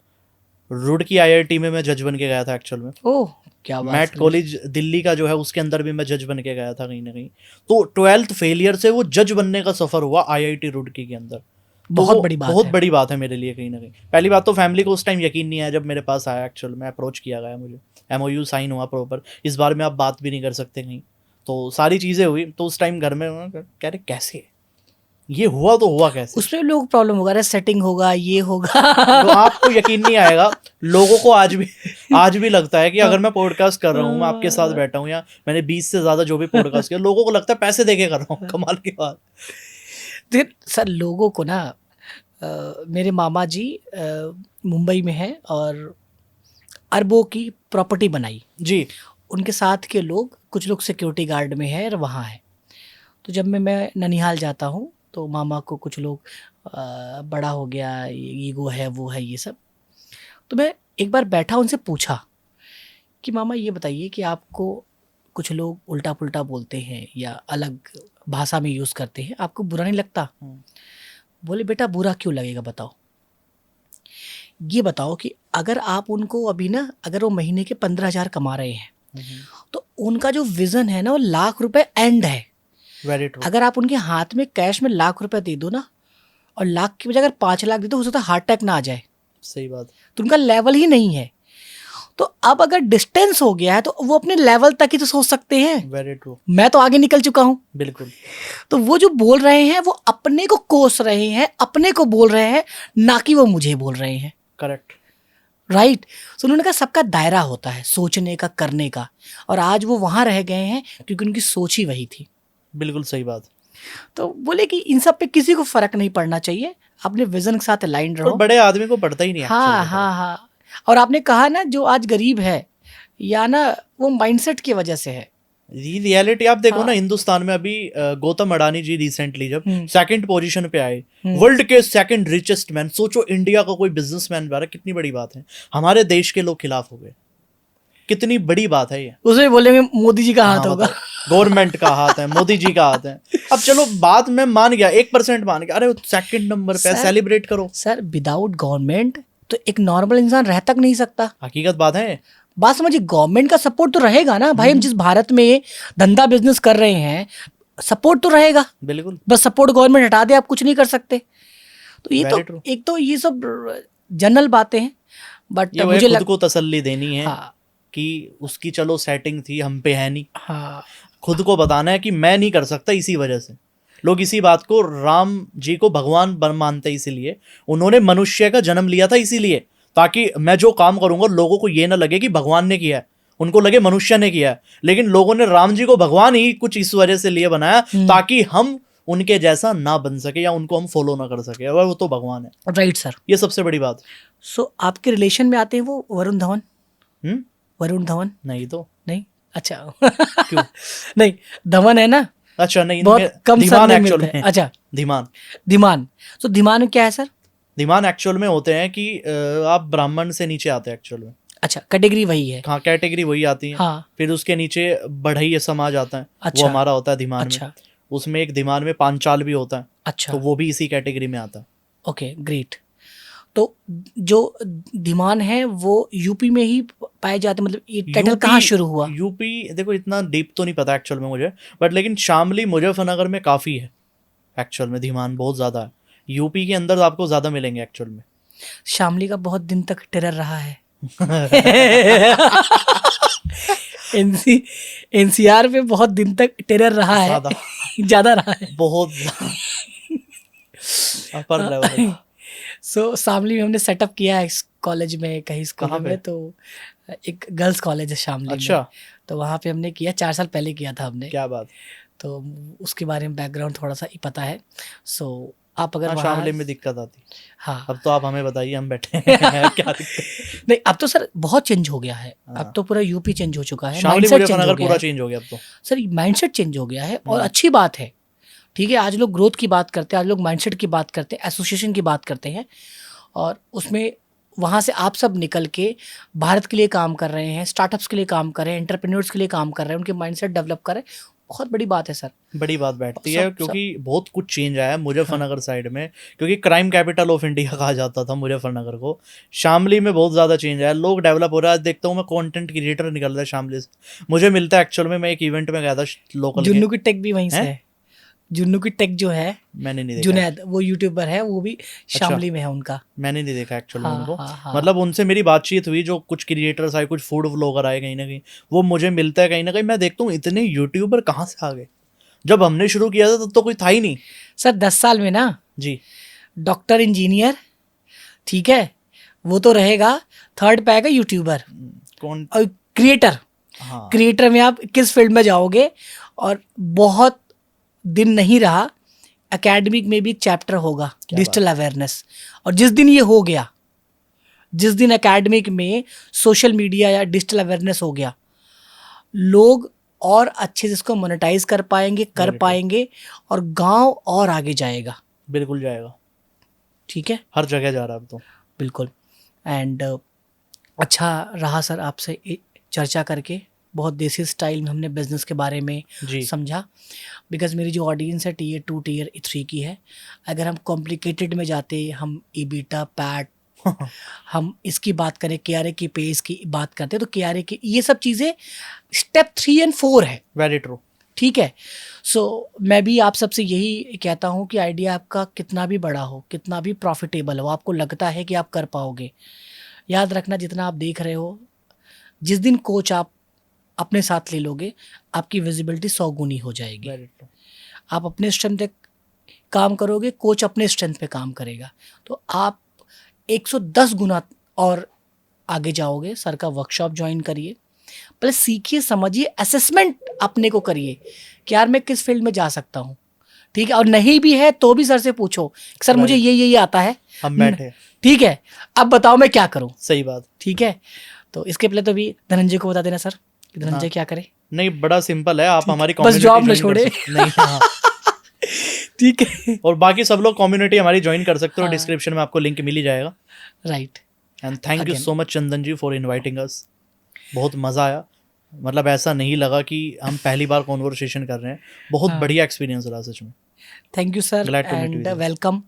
रुड़की IIT में मैं जज बन के गया था एक्चुअल में। ओह क्या बात। मैट कॉलेज दिल्ली का जो है उसके अंदर भी मैं जज बन के गया था कहीं ना कहीं। तो 12th फेलियर से वो जज बनने का सफ़र हुआ IIT रुड़की के अंदर। बहुत वो बड़ी बात बहुत है। बड़ी बात है मेरे लिए कहीं ना कहीं। पहली बात तो फैमिली को उस टाइम यकीन नहीं आया जब मेरे पास आया, एक्चुअल में अप्रोच किया गया मुझे, MOU साइन हुआ प्रॉपर, इस बारे में आप बात भी नहीं कर सकते कहीं, तो सारी चीज़ें हुई। तो उस टाइम घर में कह रहे कैसे ये हुआ, तो हुआ कैसे। उसमें लोग प्रॉब्लम होगा, अरे सेटिंग होगा, ये होगा। तो आपको यकीन नहीं आएगा, लोगों को आज भी लगता है कि अगर मैं पॉडकास्ट कर रहा हूँ, मैं आपके साथ बैठा हूँ, या मैंने 20 से ज़्यादा जो भी पॉडकास्ट किया, लोगों को लगता है पैसे देके कर रहा हूँ। कमाल की बात। फिर सर लोगों को ना मेरे मामा जी मुंबई में हैं और अरबों की प्रॉपर्टी बनाई जी। उनके साथ के लोग, कुछ लोग सिक्योरिटी गार्ड में हैं और वहाँ हैं। तो जब मैं ननिहाल जाता हूँ तो मामा को कुछ लोग बड़ा हो गया, ये वो है ये सब। तो मैं एक बार बैठा, उनसे पूछा कि मामा ये बताइए कि आपको कुछ लोग उल्टा पुल्टा बोलते हैं या अलग भाषा में यूज़ करते हैं, आपको बुरा नहीं लगता? बोले बेटा बुरा क्यों लगेगा, बताओ। ये बताओ कि अगर आप उनको अभी ना, अगर वो महीने के 15,000 कमा रहे हैं तो उनका जो विजन है ना, वो लाख रुपए एंड है। Very true. अगर आप उनके हाथ में कैश में लाख रुपए दे दो ना, और लाख की बजाय अगर 5 लाख दे दो, हो सकता है हार्ट अटैक ना आ जाए। सही बात। तो उनका लेवल ही नहीं है। तो अब अगर डिस्टेंस हो गया है तो वो अपने लेवल तक ही तो सोच सकते हैं। Very true. मैं तो आगे निकल चुका हूँ। बिल्कुल। तो वो जो बोल रहे हैं वो अपने को कोस रहे हैं, अपने को बोल रहे हैं, ना कि वो मुझे बोल रहे हैं। करेक्ट। राइट। तो उन्होंने कहा सबका दायरा होता है सोचने का, करने का, और आज वो वहां रह गए हैं क्योंकि उनकी सोच ही वही थी। बिल्कुल सही बात। तो बोले कि इन सब पे किसी को फर्क नहीं पड़ना चाहिए, अपने विजन के साथ अलाइन रहो। और बड़े आदमी को पड़ता ही नहीं। हाँ हाँ हाँ। और आपने कहा ना जो आज गरीब है, या ना वो माइंडसेट की वजह से है। रियलिटी आप देखो ना, हिंदुस्तान में अभी गौतम अडानी जी रिसेंटली जब सेकंड पोजीशन पे आए, वर्ल्ड के सेकंड रिचेस्ट मैन, सोचो इंडिया का कोई बिजनेसमैन बना, कितनी बड़ी बात है। हमारे देश के लोग खिलाफ हो गए, कितनी बड़ी बात है ये। उसमें बोलेंगे मोदी जी का हाथ होगा। गवर्नमेंट का हाथ है, मोदी जी का हाथ है। अब चलो बात में मान गया, 1% मान गया, अरे सेकंड नंबर पे सेलिब्रेट करो। सर विदाउट गवर्नमेंट तो एक नॉर्मल इंसान रह तक नहीं सकता। हकीकत बात है। बात समझिए, गवर्नमेंट का सपोर्ट तो रहेगा ना भाई। हम जिस भारत में धंधा बिजनेस कर रहे हैं, सपोर्ट तो रहेगा। बिल्कुल। बस सपोर्ट गवर्नमेंट हटा दे, आप कुछ नहीं कर सकते। तो ये तो एक तो ये सब जनरल बातें हैं, बट मुझे खुद को तसल्ली देनी है। हाँ। कि उसकी चलो सेटिंग थी, हम पे है नहीं। हाँ। खुद को बताना है कि मैं नहीं कर सकता। इसी वजह से लोग इसी बात को, राम जी को भगवान मानते, इसीलिए उन्होंने मनुष्य का जन्म लिया था, इसीलिए ताकि मैं जो काम करूंगा लोगों को ये ना लगे कि भगवान ने किया है, उनको लगे मनुष्य ने किया है। लेकिन लोगों ने राम जी को भगवान ही कुछ इस वजह से लिए बनाया ताकि हम उनके जैसा ना बन सके या उनको हम फॉलो ना कर सके, और वो तो भगवान है। राइट सर, ये सबसे बड़ी बात। सो आपके रिलेशन में आते हैं वो वरुण धवन? वरुण धवन नहीं तो नहीं। अच्छा क्यों? नहीं, धवन है ना। अच्छा नहीं, बहुत कम सरनेम मिलते हैं। अच्छा धीमान। तो धीमान क्या है सर? धीमान एक्चुअल में होते हैं कि आप ब्राह्मण से नीचे आते हैं एक्चुअल में। अच्छा, कैटेगरी वही है। हाँ, कैटेगरी वही आती है। हाँ। फिर उसके नीचे बढ़ई समाज आता है। अच्छा। वो हमारा होता है धीमान। अच्छा। में उसमें एक धीमान में पांचाल भी होता है। अच्छा। तो वो भी इसी कैटेगरी में आता है। Okay great. तो जो धीमान है वो यूपी में ही पाए जाते, मतलब ये टाइटल कहाँ शुरू हुआ? यूपी देखो इतना डीप तो नहीं पता एक्चुअल में मुझे, बट लेकिन शामली मुजफ्फरनगर में काफ़ी है एक्चुअल में, धीमान बहुत ज़्यादा है। यूपी के अंदर आपको ज़्यादा मिलेंगे एक्चुअल में। शामली का बहुत दिन तक टेरर रहा है। एनसीआर पे बहुत दिन तक टेरर रहा है, ज़्यादा रहा है, बहुत अपर लेवल। सो शामली में हमने सेटअप किया है इस कॉलेज में, कहीं स्कूल में, तो एक गर्ल्स कॉलेज है शामली। अच्छा। में तो वहाँ पे हमने किया, 4 साल पहले किया था हमने। क्या बात। तो उसके बारे में बैकग्राउंड थोड़ा सा ही पता है। सो आप अगर शामली में दिक्कत आती। हाँ, अब तो आप हमें बताइए, हम बैठे हैं। क्या नहीं, अब तो सर बहुत चेंज हो गया है। अब तो पूरा यूपी चेंज हो चुका है, माइंडसेट पूरा चेंज हो गया। अब तो सर माइंडसेट चेंज हो गया है, और अच्छी बात है। ठीक है, आज लोग ग्रोथ की बात करते हैं, आज लोग माइंडसेट की बात करते हैं, एसोसिएशन की बात करते हैं, और उसमें वहाँ से आप सब निकल के भारत के लिए काम कर रहे हैं, स्टार्टअप्स के लिए काम कर रहे हैं, एंटरप्रेन्योर्स के लिए काम कर रहे हैं, उनके माइंडसेट डेवलप कर रहे हैं। बहुत बड़ी बात है सर, बड़ी बात बैठती है, क्योंकि बहुत कुछ चेंज आया है मुजफ्फरनगर साइड में, क्योंकि क्राइम कैपिटल ऑफ इंडिया कहा जाता था मुजफ्फरनगर को। शामली में बहुत ज़्यादा चेंज आया, लोग डेवलप हो रहा है। देखता हूँ मैं कंटेंट क्रिएटर निकल रहा है शामली से, मुझे मिलता है एक्चुअल में। मैं एक इवेंट में गया था लोकल, जुन्नू की टेक भी वहीं से है, जुन्नू की टेक जो है, मैंने नहीं देखा। जुनैद, वो यूट्यूबर है, वो भी शामली में है उनका। मैंने नहीं देखा एक्चुअली हाँ, उनको। हाँ, हाँ। मतलब उनसे मेरी बातचीत हुई, जो कुछ क्रिएटर्स आए, कुछ फूड व्लॉगर आए, कहीं ना कहीं वो मुझे मिलता है, कहीं ना कहीं मैं देखता हूँ इतने यूट्यूबर कहाँ से आ गए। जब हमने शुरू किया था तब तो कोई था ही नहीं सर 10 साल में ना, जी। डॉक्टर, इंजीनियर, ठीक है, वो तो रहेगा, थर्ड पे आएगा यूट्यूबर कौन? और क्रिएटर। हाँ, क्रिएटर में आप किस फील्ड में जाओगे, और बहुत दिन नहीं रहा, एकेडमिक में भी एक चैप्टर होगा डिजिटल अवेयरनेस, और जिस दिन ये हो गया, जिस दिन एकेडमिक में सोशल मीडिया या डिजिटल अवेयरनेस हो गया, लोग और अच्छे से इसको मोनेटाइज कर पाएंगे, कर पाएंगे, और गांव और आगे जाएगा। बिल्कुल जाएगा, ठीक है, हर जगह जा रहा है अब तो। बिल्कुल। एंड अच्छा रहा सर आपसे चर्चा करके, बहुत देसी स्टाइल में हमने बिजनेस के बारे में जी। समझा, बिकॉज मेरी जो ऑडियंस है टीयर 2 टीयर 3 की है। अगर हम कॉम्प्लिकेटेड में जाते, हम ईबीटा, पैट, हम इसकी बात करें, KRA की पेस की बात करते हैं, तो KRA की ये सब चीज़ें स्टेप 3 और 4 है। Very true. ठीक है, सो मैं भी आप सबसे यही कहता हूँ कि आइडिया आपका कितना भी बड़ा हो, कितना भी प्रॉफिटेबल हो, आपको लगता है कि आप कर पाओगे, याद रखना जितना आप देख रहे हो, जिस दिन कोच आप अपने साथ ले लोगे, आपकी विजिबिलिटी 100 गुनी हो जाएगी। Very true. आप अपने स्ट्रेंथ पे काम करोगे, कोच अपने स्ट्रेंथ पे काम करेगा, तो आप 110 गुना और आगे जाओगे। सर का वर्कशॉप ज्वाइन करिए, पहले सीखिए, समझिए, असेसमेंट अपने को करिए कि यार मैं किस फील्ड में जा सकता हूँ। ठीक है, और नहीं भी है तो भी सर से पूछो कि सर मुझे ये आता है, हम बैठे। ठीक है, अब बताओ मैं क्या करूँ। सही बात। ठीक है, तो इसके पहले तो भी धनंजय को बता देना सर कि धनंजय क्या करे। नहीं, बड़ा सिंपल है, आप हमारी बस कम्युनिटी जॉब न छोड़े। नहीं, हाँ। ठीक है, और बाकी सब लोग कम्युनिटी हमारी ज्वाइन कर सकते हो, डिस्क्रिप्शन में आपको लिंक मिल ही जाएगा। Right. And thank you so much Chandan ji for inviting us. बहुत मज़ा आया, मतलब ऐसा नहीं लगा कि हम पहली बार कॉन्वर्सेशन कर रहे हैं। बहुत बढ़िया एक्सपीरियंस रहा सच में। Thank you sir Glad to meet you, and welcome.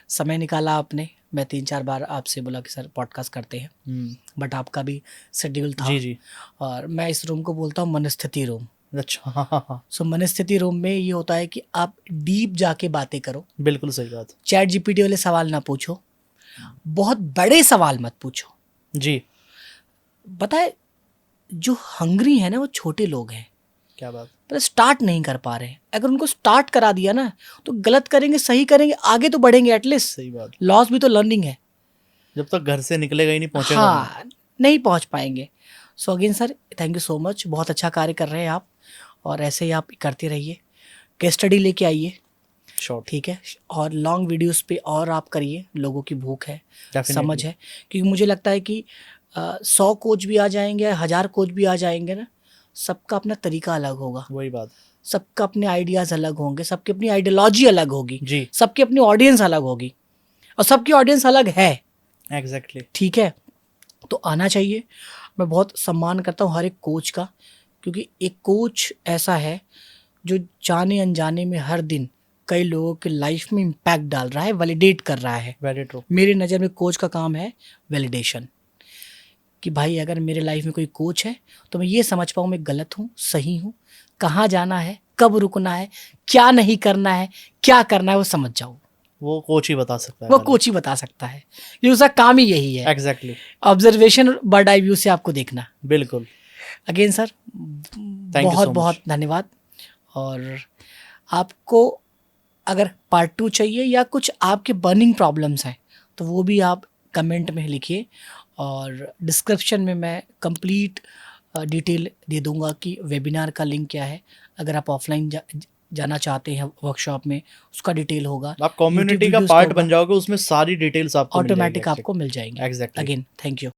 समय निकाला आपने, मैं 3-4 बार आपसे बोला कि सर पॉडकास्ट करते हैं, बट आपका भी शेड्यूल था। जी जी। और मैं इस रूम को बोलता हूँ मनस्थिति रूम। अच्छा, हाँ। सो मनस्थिति रूम में ये होता है कि आप डीप जाके बातें करो। बिल्कुल सही बात। चैट जीपीटी वाले सवाल ना पूछो, बहुत बड़े सवाल मत पूछो। जी। बताए, जो हंग्री है ना वो छोटे लोग हैं, क्या बात। पर स्टार्ट नहीं कर पा रहे। अगर उनको स्टार्ट करा दिया ना, तो गलत करेंगे सही करेंगे, आगे तो बढ़ेंगे एटलीस्ट। सही बात। लॉस भी तो लर्निंग है। जब तक घर से निकलेगा ही नहीं, पहुंचेगा हाँ, नहीं पहुंच पाएंगे। So again sir thank you so much, बहुत अच्छा कार्य कर रहे हैं आप, और ऐसे ही आप करते रहिए, केस स्टडी लेके आइए। शॉर्ट। ठीक है, और लॉन्ग वीडियोस पे और आप करिए, लोगों की भूख है, Definitely. समझ है, क्योंकि मुझे लगता है कि 100 कोच भी आ जाएंगे, 1000 कोच भी आ जाएंगे ना, सबका अपना तरीका अलग होगा, वही बात। सबका अपने आइडियाज़ अलग होंगे, सबकी अपनी आइडियोलॉजी अलग होगी जी। सबकी अपनी ऑडियंस अलग होगी, और सबकी ऑडियंस अलग है। एग्जैक्टली। ठीक है, तो आना चाहिए। मैं बहुत सम्मान करता हूँ हर एक कोच का, क्योंकि एक कोच ऐसा है जो जाने अनजाने में हर दिन कई लोगों के लाइफ में इम्पैक्ट डाल रहा है, वैलिडेट कर रहा है। Very true. मेरी नज़र में कोच का काम है वैलिडेशन, कि भाई अगर मेरे लाइफ में कोई कोच है तो मैं ये समझ पाऊँ मैं गलत हूँ, सही हूँ, कहाँ जाना है, कब रुकना है, क्या नहीं करना है, क्या करना है, वो समझ जाऊँ। वो कोच ही बता सकता है। वो कोच ही बता सकता है, ये उसका काम ही यही है। Exactly. Observation bird eye view से आपको देखना। बिल्कुल। अगेन सर बहुत बहुत धन्यवाद। और आपको अगर पार्ट 2 चाहिए या कुछ आपके बर्निंग प्रॉब्लम्स हैं तो वो भी आप कमेंट में लिखिए, और डिस्क्रिप्शन में मैं कंप्लीट डिटेल दे दूंगा कि वेबिनार का लिंक क्या है। अगर आप ऑफलाइन जाना चाहते हैं वर्कशॉप में, उसका डिटेल होगा। आप कम्युनिटी का पार्ट बन जाओगे, उसमें सारी डिटेल्स आपको ऑटोमेटिक आपको मिल जाएंगे। एग्जैक्टली। Again thank you.